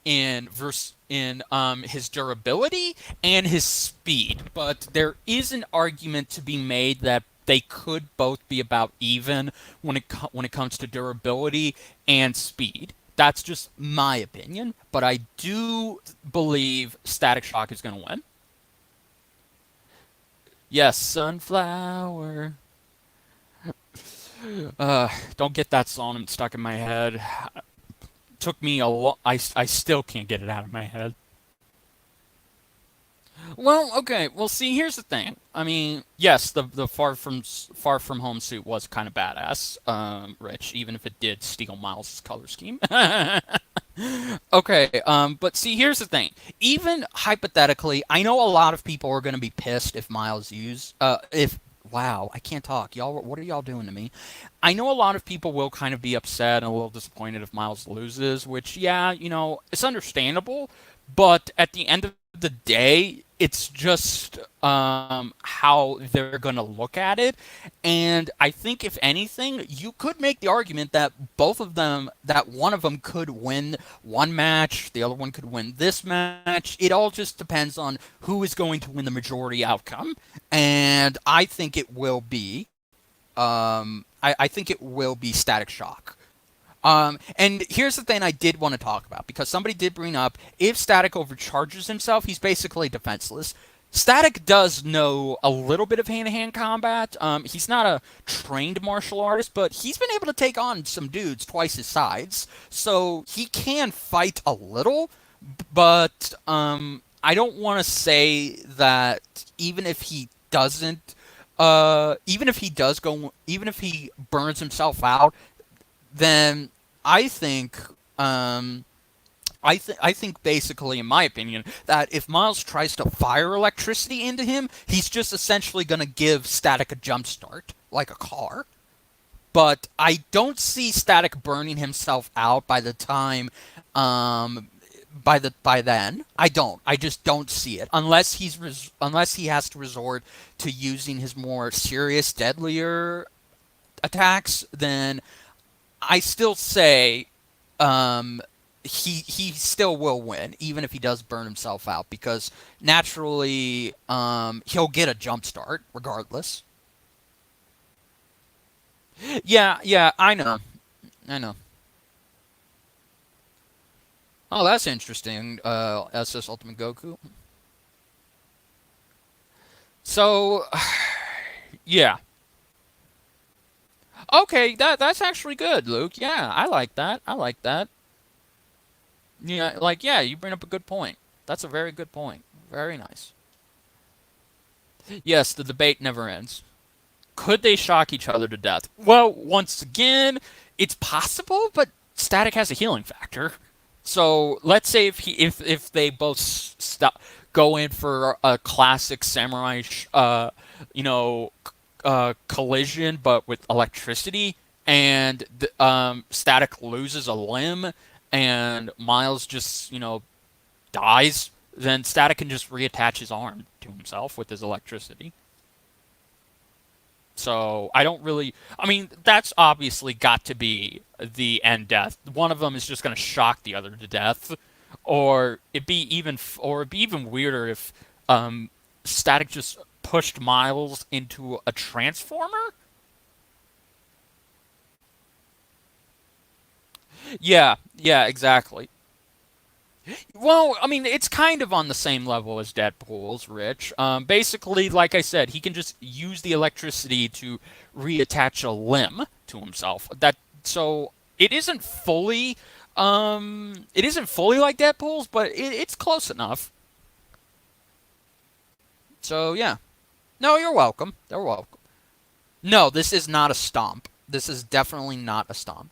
Speaker 1: his durability and his speed. But there is an argument to be made that they could both be about even when it comes to durability and speed. That's just my opinion, but I do believe Static Shock is going to win. Yes, Sunflower. Don't get that song stuck in my head. Took me a lot. I still can't get it out of my head. Well, okay. Well, see, here's the thing. I mean, yes, the Far From Home suit was kind of badass, Rich, even if it did steal Miles' color scheme. Okay, but see, here's the thing. Even hypothetically, I know a lot of people are going to be pissed if Wow, I can't talk. Y'all, what are y'all doing to me? I know a lot of people will kind of be upset and a little disappointed if Miles loses, which, yeah, it's understandable, but at the end of the day, it's just how they're going to look at it. And I think, if anything, you could make the argument that both of them, that one of them could win one match, the other one could win this match. It all just depends on who is going to win the majority outcome. And I think it will be I think it will be Static Shock. And here's the thing I did want to talk about, because somebody did bring up, if Static overcharges himself, he's basically defenseless. Static does know a little bit of hand-to-hand combat. He's not a trained martial artist, but he's been able to take on some dudes twice his size, so he can fight a little. But I don't want to say that even if he doesn't, even if he does go, even if he burns himself out, then I think I think basically, in my opinion, that if Miles tries to fire electricity into him, he's just essentially going to give Static a jump start, like a car. But I don't see Static burning himself out by the time, by then. I don't. I just don't see it unless unless he has to resort to using his more serious, deadlier attacks. Then I still say he still will win, even if he does burn himself out, because naturally he'll get a jump start regardless. Yeah, yeah, I know, I know. Oh, that's interesting. SS Ultimate Goku. So, yeah. Okay, that's actually good, Luke. Yeah, I like that. I like that. Yeah, like, yeah, you bring up a good point. That's a very good point. Very nice. Yes, the debate never ends. Could they shock each other to death? Well, once again, it's possible, but Static has a healing factor. So let's say if they both stop go in for a classic samurai, you know, collision, but with electricity, and Static loses a limb, and Miles just dies, then Static can just reattach his arm to himself with his electricity. So I don't really. I mean, that's obviously got to be the end death. One of them is just going to shock the other to death, or it'd be even weirder if Static just pushed Miles into a transformer. Yeah, yeah, exactly. Well, I mean, it's kind of on the same level as Deadpool's, Rich. Basically, like I said, he can just use the electricity to reattach a limb to himself. So it isn't fully like Deadpool's, but it's close enough. So yeah. No, you're welcome. You're welcome. No, this is not a stomp. This is definitely not a stomp.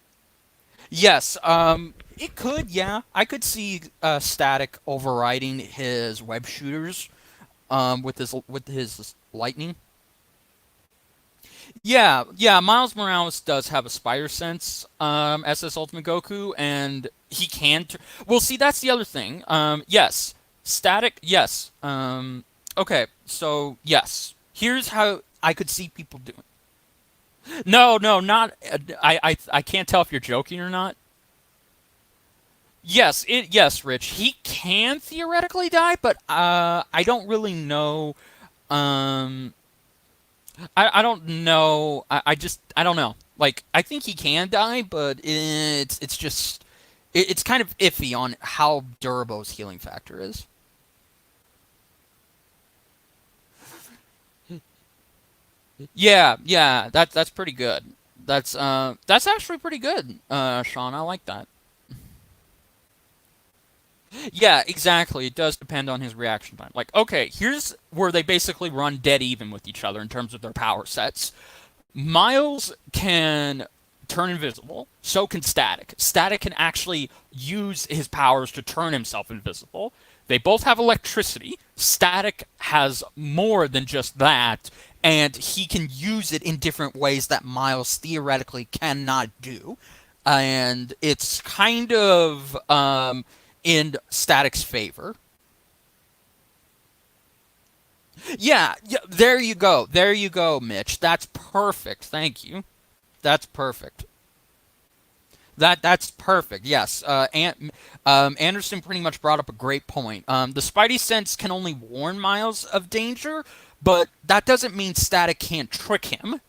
Speaker 1: Yes, it could, yeah. I could see Static overriding his web shooters with his lightning. Yeah, yeah, Miles Morales does have a spider sense, SS Ultimate Goku, and he can well, see, that's the other thing. Yes. Static, yes. Okay, so yes. Here's how I could see people doing. No, no, not I can't tell if you're joking or not. Yes, Rich. He can theoretically die, but I don't really know. Um, I don't know. I don't know. Like, I think he can die, but it's just it's kind of iffy on how durable his healing factor is. Yeah, yeah, that's pretty good. That's actually pretty good, Sean. I like that. Yeah, exactly. It does depend on his reaction time. Like, okay, here's where they basically run dead even with each other in terms of their power sets. Miles can. turn invisible. So can Static. Static can actually use his powers to turn himself invisible. They both have electricity. Static has more than just that, and he can use it in different ways that Miles theoretically cannot do. And it's kind of in Static's favor. Yeah, yeah, there you go. There you go, Mitch. That's perfect. Thank you. That's perfect. That's perfect. Yes. Anderson pretty much brought up a great point. The Spidey sense can only warn Miles of danger, but that doesn't mean Static can't trick him.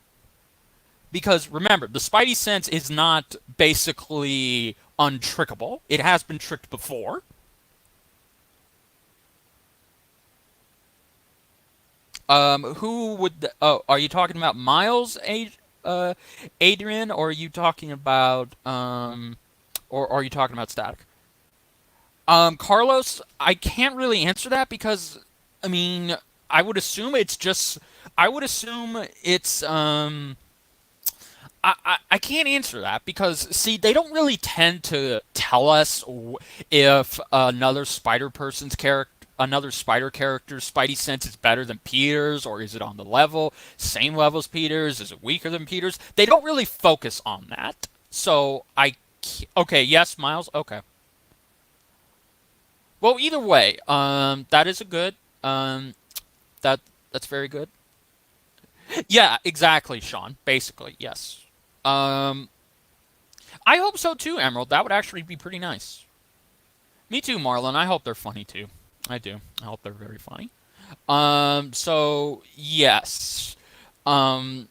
Speaker 1: Because remember, the Spidey sense is not basically untrickable. It has been tricked before. Who would? Oh, are you talking about Miles, Adrian, or are you talking about or are you talking about Static? Carlos, I can't really answer that because, I mean, I would assume it's just, I would assume it's, I can't answer that because, see, they don't really tend to tell us if another spider character's Spidey sense is better than Peter's, or is it on the level, same level as Peter's, is it weaker than Peter's? They don't really focus on that. So okay, yes, Miles, okay. Well, either way, that is a good, that that's very good. Yeah, exactly, Sean. Basically, yes. Um, I hope so too, Emerald. That would actually be pretty nice. Me too, Marlon. I hope they're funny too. I do. I hope they're very funny. So yes. Um,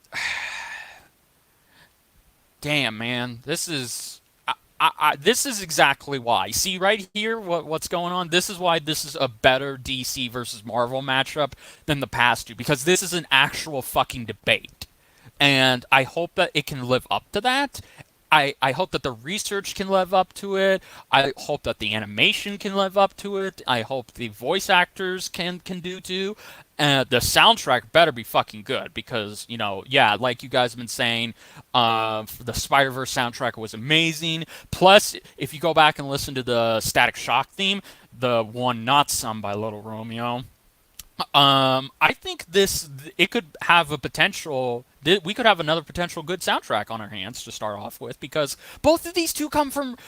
Speaker 1: damn, man. This is exactly why. See right here what's going on? This is why this is a better DC versus Marvel matchup than the past two, because this is an actual fucking debate. And I hope that it can live up to that. I hope that the research can live up to it. I hope that the animation can live up to it. I hope the voice actors can do too. The soundtrack better be fucking good because, yeah, like you guys have been saying, the Spider Verse soundtrack was amazing. Plus, if you go back and listen to the Static Shock theme, the one not sung by Little Romeo, I think it could have a potential. We could have another potential good soundtrack on our hands to start off with because both of these two come from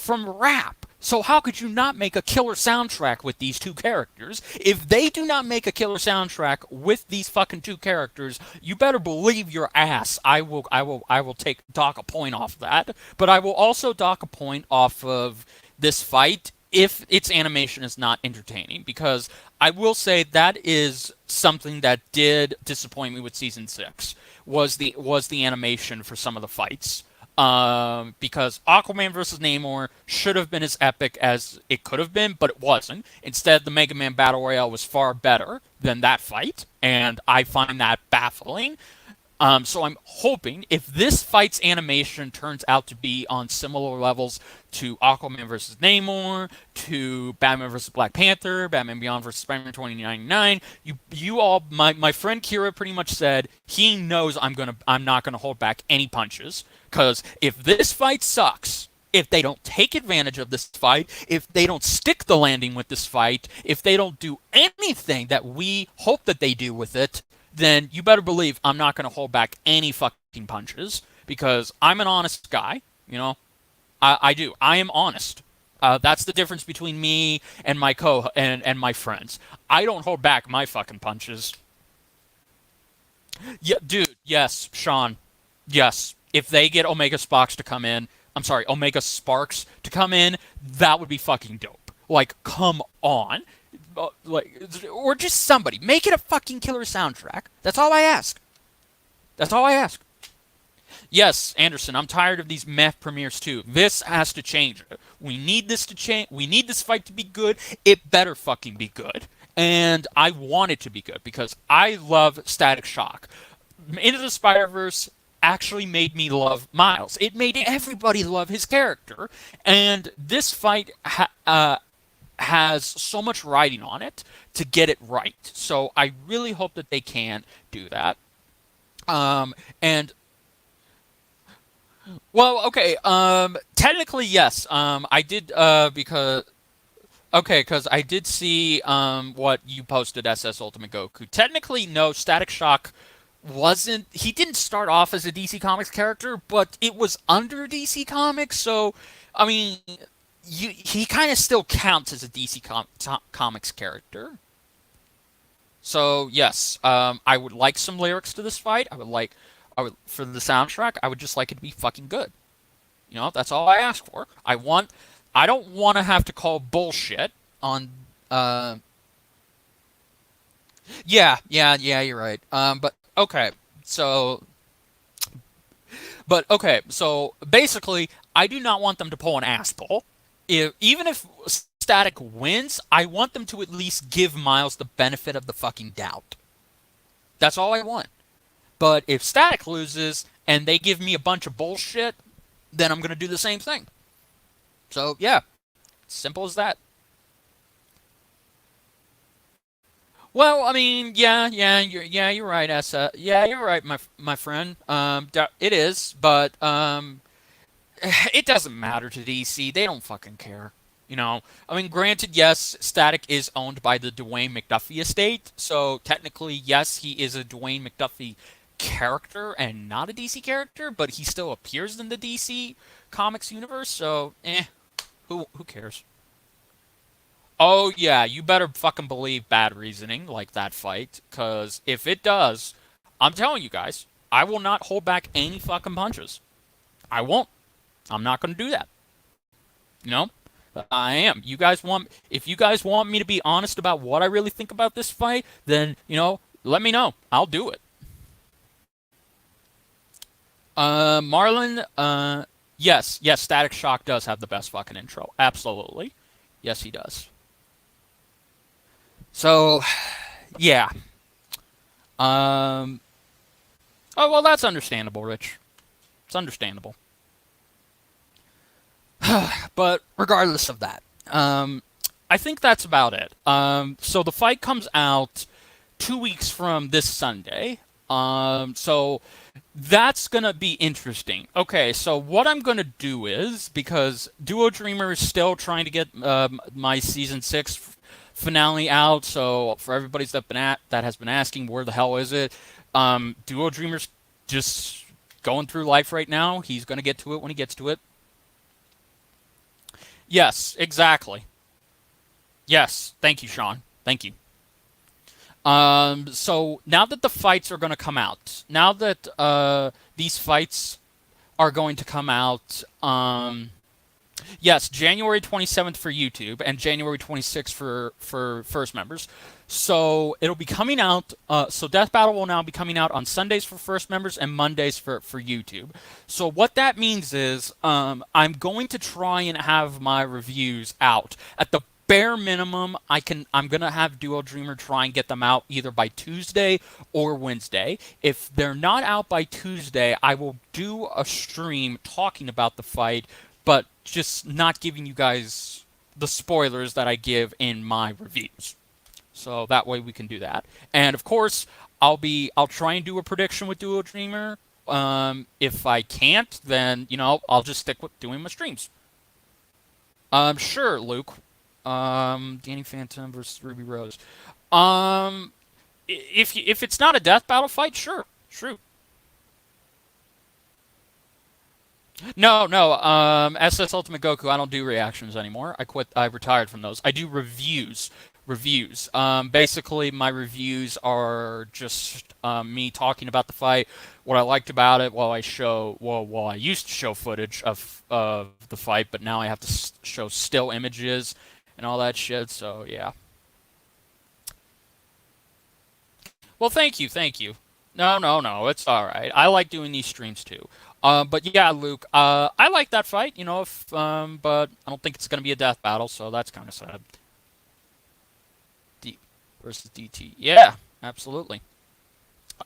Speaker 1: rap. So how could you not make a killer soundtrack with these two characters? If they do not make a killer soundtrack with these fucking two characters, you better believe your ass. I will take dock a point off that, but I will also dock a point off of this fight if its animation is not entertaining, because I will say that is something that did disappoint me with season six was the animation for some of the fights. Because Aquaman versus Namor should have been as epic as it could have been, but it wasn't. Instead, the Mega Man Battle Royale was far better than that fight, and I find that baffling. So I'm hoping if this fight's animation turns out to be on similar levels to Aquaman versus Namor, to Batman versus Black Panther, Batman Beyond versus Spider-Man 2099, you all, my friend Kira pretty much said he knows I'm not gonna hold back any punches, because if this fight sucks, if they don't take advantage of this fight, if they don't stick the landing with this fight, if they don't do anything that we hope that they do with it, then you better believe I'm not going to hold back any fucking punches because I'm an honest guy. I do. I am honest. That's the difference between me and and my friends. I don't hold back my fucking punches. Yeah, dude. Yes, Sean. Yes. If they get Omega Sparks to come in, I'm sorry, Omega Sparks to come in, that would be fucking dope. Like, come on. Like, or just somebody make it a fucking killer soundtrack. That's all I ask. That's all I ask. Yes, Anderson, I'm tired of these meh premieres too. This has to change. We need this to change. We need this fight to be good. It better fucking be good. And I want it to be good because I love Static Shock. Into the Spider-Verse actually made me love Miles. It made everybody love his character. And this fight has so much riding on it to get it right. So I really hope that they can do that. And Well, okay. Technically, yes. I did. Because I did see what you posted, SS Ultimate Goku. Technically, no. Static Shock wasn't. He didn't start off as a DC Comics character, but it was under DC Comics. So, I mean, he kind of still counts as a Comics character. So yes, I would like some lyrics to this fight. I would for the soundtrack. I would just like it to be fucking good. You know, that's all I ask for. I don't want to have to call bullshit on. Uh, yeah, you're right. But okay, so, so basically, I do not want them to pull an ass pull. Even if Static wins, I want them to at least give Miles the benefit of the fucking doubt. That's all I want. But if Static loses and they give me a bunch of bullshit, then I'm gonna do the same thing. So yeah, simple as that. Well, I mean, you're right, Essa. Yeah, you're right, my friend. It is, but it doesn't matter to DC. They don't fucking care. You know, I mean, granted, yes, Static is owned by the Dwayne McDuffie estate, so technically, yes, he is a Dwayne McDuffie character and not a DC character, but he still appears in the DC Comics universe. So, who cares? Oh yeah, you better fucking believe bad reasoning like that fight, cause if it does, I'm telling you guys, I will not hold back any fucking punches. I won't. I'm not gonna do that. You know? I am. If you guys want me to be honest about what I really think about this fight, then, let me know. I'll do it. Marlon, yes, Static Shock does have the best fucking intro. Absolutely. Yes, he does. So, yeah. Um, oh, well, that's understandable, Rich. It's understandable. But regardless of that, I think that's about it. So the fight comes out 2 weeks from this Sunday. So that's gonna be interesting. Okay, so what I'm gonna do is because Duo Dreamer is still trying to get my season 6 finale out. So for everybody that has been asking, where the hell is it? Duo Dreamer's just going through life right now. He's gonna get to it when he gets to it. Yes, exactly. Yes, thank you, Sean. Thank you. So now that the fights are going to come out, now that these fights are going to come out, yes, January 27th for YouTube and January 26th for first members. So it'll be coming out. So Death Battle will now be coming out on Sundays for first members and Mondays for YouTube. So what that means is I'm going to try and have my reviews out at the bare minimum. I'm gonna have Duo Dreamer try and get them out either by Tuesday or Wednesday. If they're not out by Tuesday, I will do a stream talking about the fight, but just not giving you guys the spoilers that I give in my reviews. So that way we can do that. And of course, I'll try and do a prediction with Duo Dreamer. If I can't, then I'll just stick with doing my streams. Sure, Luke. Danny Phantom versus Ruby Rose. Um, if it's not a death battle fight, sure, true. No, no. SS Ultimate Goku. I don't do reactions anymore. I quit. I retired from those. I do reviews. Reviews. Basically, my reviews are just me talking about the fight, what I liked about it, while I used to show footage of the fight, but now I have to show still images and all that shit. So yeah. Well, thank you, thank you. No, no, no, it's all right. I like doing these streams too. But yeah, Luke, I like that fight. But I don't think it's gonna be a death battle, so that's kind of sad. D versus DT. Yeah, absolutely.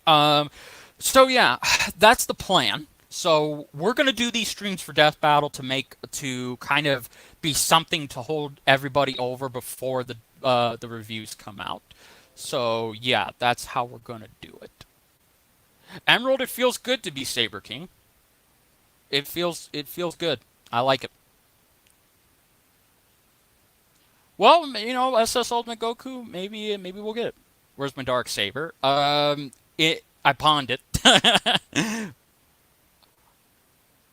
Speaker 1: Um, so yeah, that's the plan. So we're gonna do these streams for Death Battle to kind of be something to hold everybody over before the reviews come out. So yeah, that's how we're gonna do it. Emerald, it feels good to be Saber King. It feels good. I like it. Well, SS Ultimate Goku, maybe we'll get it. Where's my dark saber? I pawned it.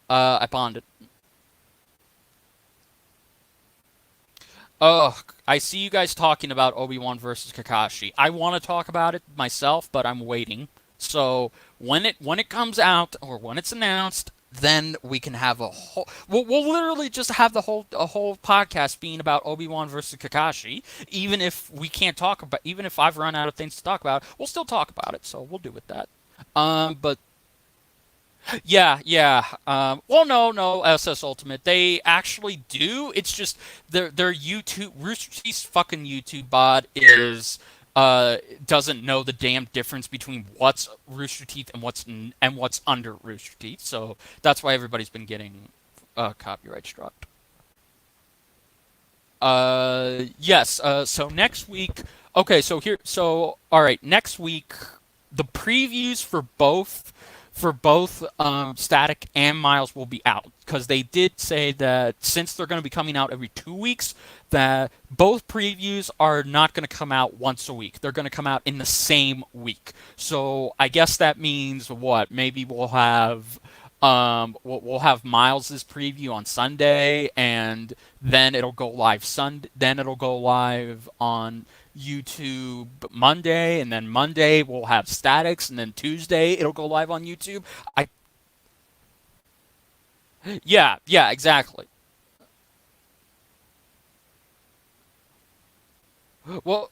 Speaker 1: I pawned it. Ugh, I see you guys talking about Obi-Wan versus Kakashi. I want to talk about it myself, but I'm waiting. So when it comes out or when it's announced, then we can have a whole. We'll literally just have a whole podcast being about Obi-Wan versus Kakashi. Even if we can't talk about, even if I've run out of things to talk about, we'll still talk about it. So we'll do with that. But yeah, yeah. Well, no, SS Ultimate. They actually do. It's just their YouTube Rooster Teeth's fucking YouTube bot is doesn't know the damn difference between what's Rooster Teeth and what's under Rooster Teeth. So that's why everybody's been getting copyright struck. Yes. So next week. Okay. So all right. Next week, the previews for both Static and Miles will be out because they did say that since they're going to be coming out every 2 weeks, that both previews are not going to come out once a week. They're going to come out in the same week. So I guess that means what? Maybe we'll have Miles's preview on Sunday, and then it'll go live Then it'll go live on YouTube Monday, and then Monday we'll have Statics, and then Tuesday it'll go live on YouTube. I Yeah, yeah, exactly. Well,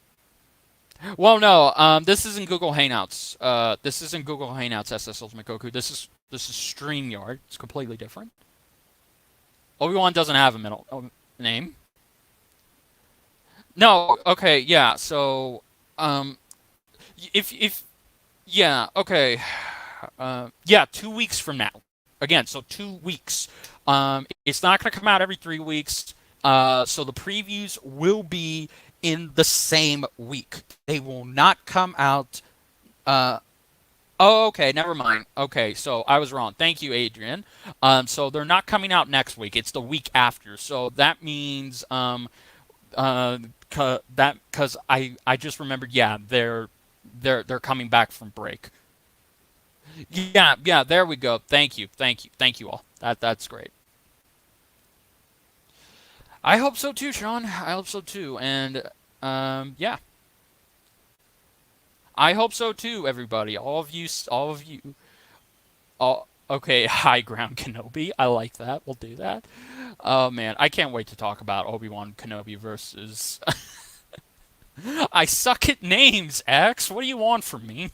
Speaker 1: no. This isn't Google Hangouts. This isn't Google Hangouts. SS Ultimate Goku. This is StreamYard. It's completely different. Obi-Wan doesn't have a middle name. No. Okay. Yeah. So, um, if yeah. Okay. Yeah. 2 weeks from now. Again. So 2 weeks. It's not going to come out every 3 weeks. So the previews will be in the same week. They will not come out. Uh, Oh, okay, never mind. Okay, so I was wrong. Thank you, Adrian. So they're not coming out next week. It's the week after. So that means that because I just remembered. Yeah, they're coming back from break. Yeah, yeah. There we go. Thank you all. That's great. I hope so too, Sean. I hope so too. And yeah, I hope so too. Everybody, all of you. All okay. High ground Kenobi. I like that. We'll do that. Oh man, I can't wait to talk about Obi-Wan Kenobi versus. I suck at names, X. What do you want from me?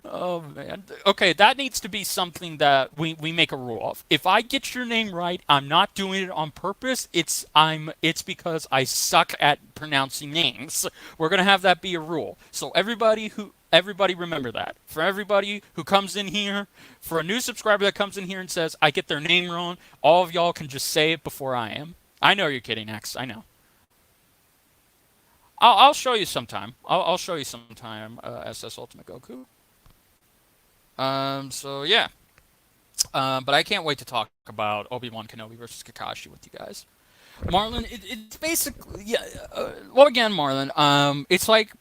Speaker 1: Oh man. Okay, that needs to be something that we make a rule of. If I get your name right, I'm not doing it on purpose. It's because I suck at pronouncing names. We're gonna have that be a rule. So everybody remember that. For everybody who comes in here, for a new subscriber that comes in here and says I get their name wrong, all of y'all can just say it before I am. I know you're kidding, X. I know. I'll show you sometime. I'll show you sometime. SS Ultimate Goku. So yeah. But I can't wait to talk about Obi-Wan Kenobi versus Kakashi with you guys. Marlon, it's basically yeah. Well, again, Marlon, it's like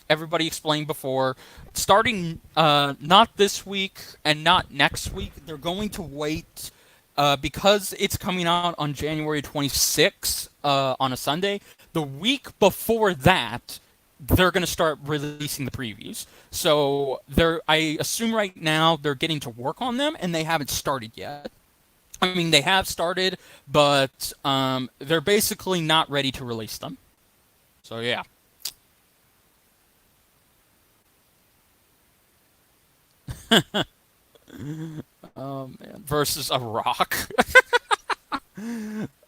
Speaker 1: everybody explained before. Starting not this week and not next week, they're going to wait because it's coming out on January 26th on a Sunday. The week before that, they're going to start releasing the previews. So I assume right now they're getting to work on them, and they haven't started yet. I mean, they have started, but they're basically not ready to release them. So yeah. Oh man, versus a rock.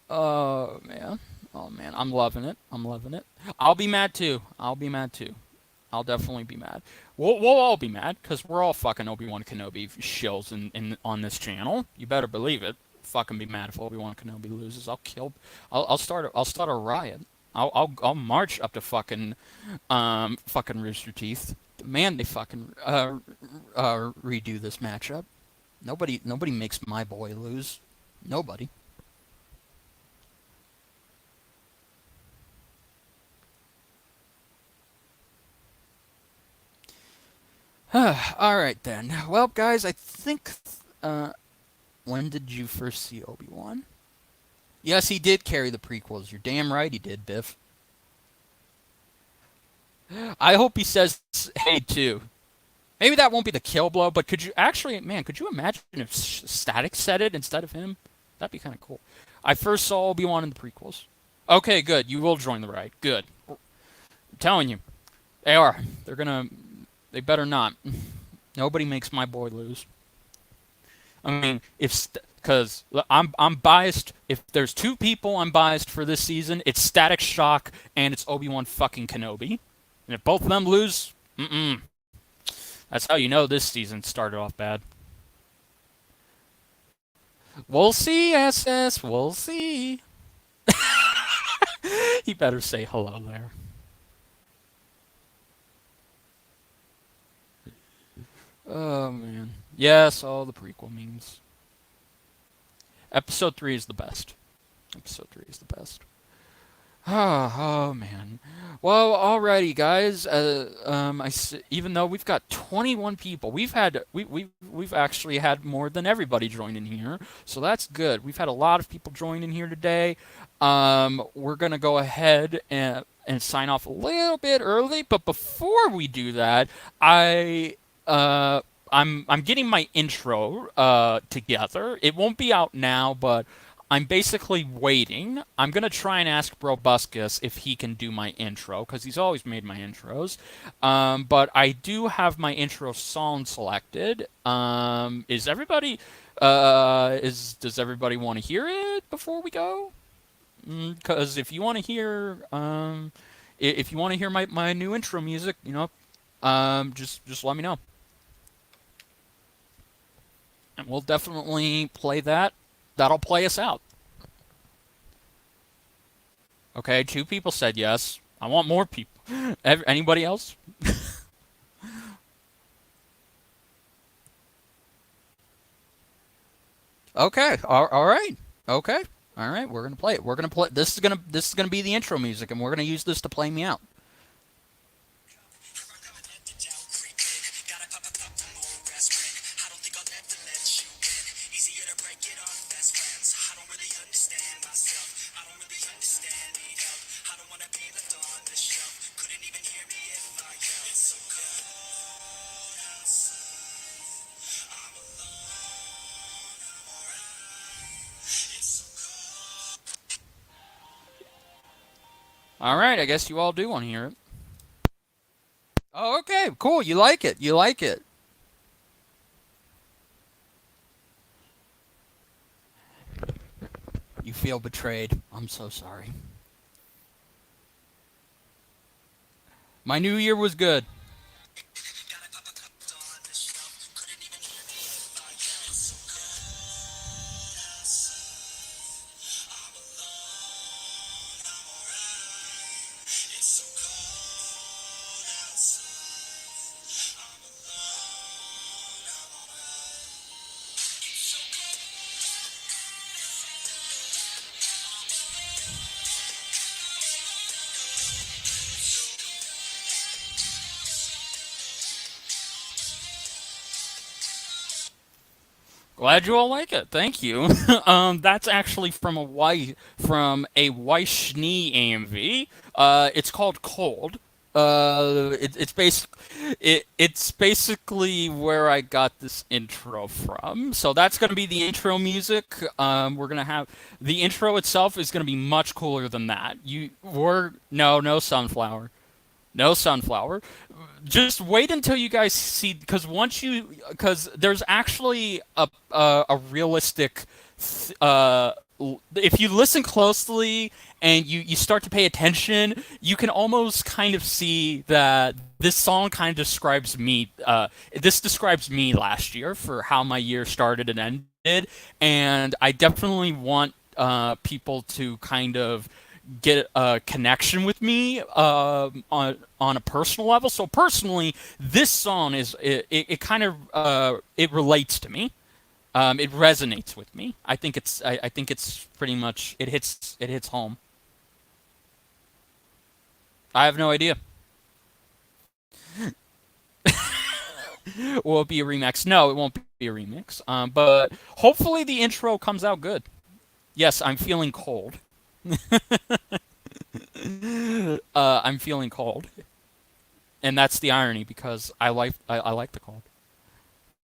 Speaker 1: Oh man. Oh man, I'm loving it. I'm loving it. I'll be mad too. I'll be mad too. I'll definitely be mad. We'll all be mad because we're all fucking Obi-Wan Kenobi shills on this channel. You better believe it. Fucking be mad if Obi-Wan Kenobi loses. I'll start a riot. I'll march up to fucking Rooster Teeth. Man, they fucking redo this matchup. Nobody makes my boy lose. Nobody. All right then. Well, guys, I think. When did you first see Obi Wan? Yes, he did carry the prequels. You're damn right he did, Biff. I hope he says hey too. Maybe that won't be the kill blow, but could you actually, man, could you imagine if Static said it instead of him? That'd be kind of cool. I first saw Obi Wan in the prequels. Okay, good. You will join the ride. Good. I'm telling you, they are. They're gonna. They better not. Nobody makes my boy lose. I mean, if because I'm biased. If there's two people I'm biased for this season, it's Static Shock and it's Obi-Wan fucking Kenobi. And if both of them lose, that's how you know this season started off bad. We'll see, SS. We'll see. He better say hello there. Oh man. Yes, all the prequel memes. Episode 3 is the best. Episode 3 is the best. Oh man. Well, alrighty, guys. Even though we've got 21 people, we've actually had more than everybody join in here, so that's good. We've had a lot of people join in here today. We're gonna go ahead and sign off a little bit early, but before we do that, I'm getting my intro together. It won't be out now, but I'm basically waiting. I'm gonna try and ask Brobuscus if he can do my intro because he's always made my intros. But I do have my intro song selected. Is everybody? Is Does everybody want to hear it before we go? Because if you want to hear, if you want to hear my new intro music, just let me know, and we'll definitely play that. That'll play us out. Okay, two people said yes. I want more people. Anybody else? Okay. All right. Okay. All right. We're gonna play it. We're gonna play. This is gonna be the intro music, and we're gonna use this to play me out. All right. I guess you all do want to hear it. Oh, okay. Cool. You like it. You like it. You feel betrayed. I'm so sorry. My new year was good. Glad you all like it. Thank you. That's actually from a Weiss Schnee AMV. It's called Cold. It's basically where I got this intro from. So that's gonna be the intro music. We're gonna have the intro itself is gonna be much cooler than that. No sunflower. No sunflower. Just wait until you guys see, because there's actually a realistic, if you listen closely and you start to pay attention, you can almost kind of see that this song kind of describes me. This describes me last year for how my year started and ended, and I definitely want people to kind of get a connection with me on a personal level. So personally, this song it kind of it relates to me. It resonates with me. I think it's pretty much it hits home. I have no idea. Will it be a remix? No, it won't be a remix. But hopefully the intro comes out good. Yes, I'm feeling cold. I'm feeling cold, and that's the irony because I like the cold.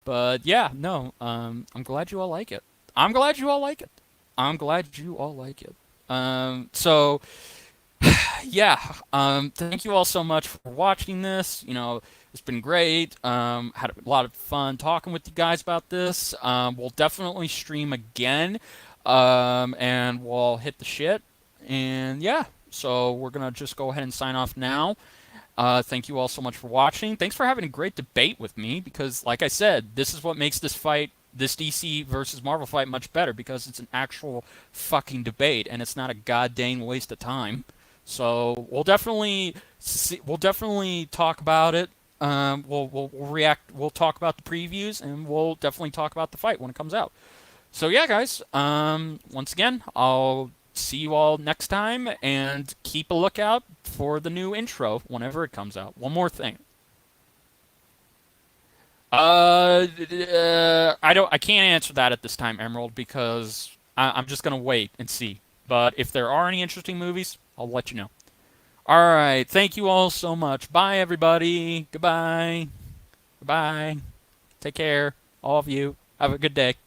Speaker 1: But yeah, no. I'm glad you all like it. I'm glad you all like it. I'm glad you all like it. So yeah, thank you all so much for watching this. You know, it's been great. Had a lot of fun talking with you guys about this. We'll definitely stream again, and we'll hit the shit. And yeah, so we're gonna just go ahead and sign off now. Thank you all so much for watching. Thanks for having a great debate with me because, like I said, this is what makes this fight, this DC versus Marvel fight, much better because it's an actual fucking debate and it's not a goddamn waste of time. So we'll definitely talk about it. We'll react. We'll talk about the previews and we'll definitely talk about the fight when it comes out. So yeah, guys. Once again, I'll see you all next time, and keep a lookout for the new intro whenever it comes out. One more thing. I can't answer that at this time, Emerald, because I'm just gonna wait and see. But if there are any interesting movies, I'll let you know. All right. Thank you all so much. Bye, everybody. Goodbye. Goodbye. Take care, all of you. Have a good day.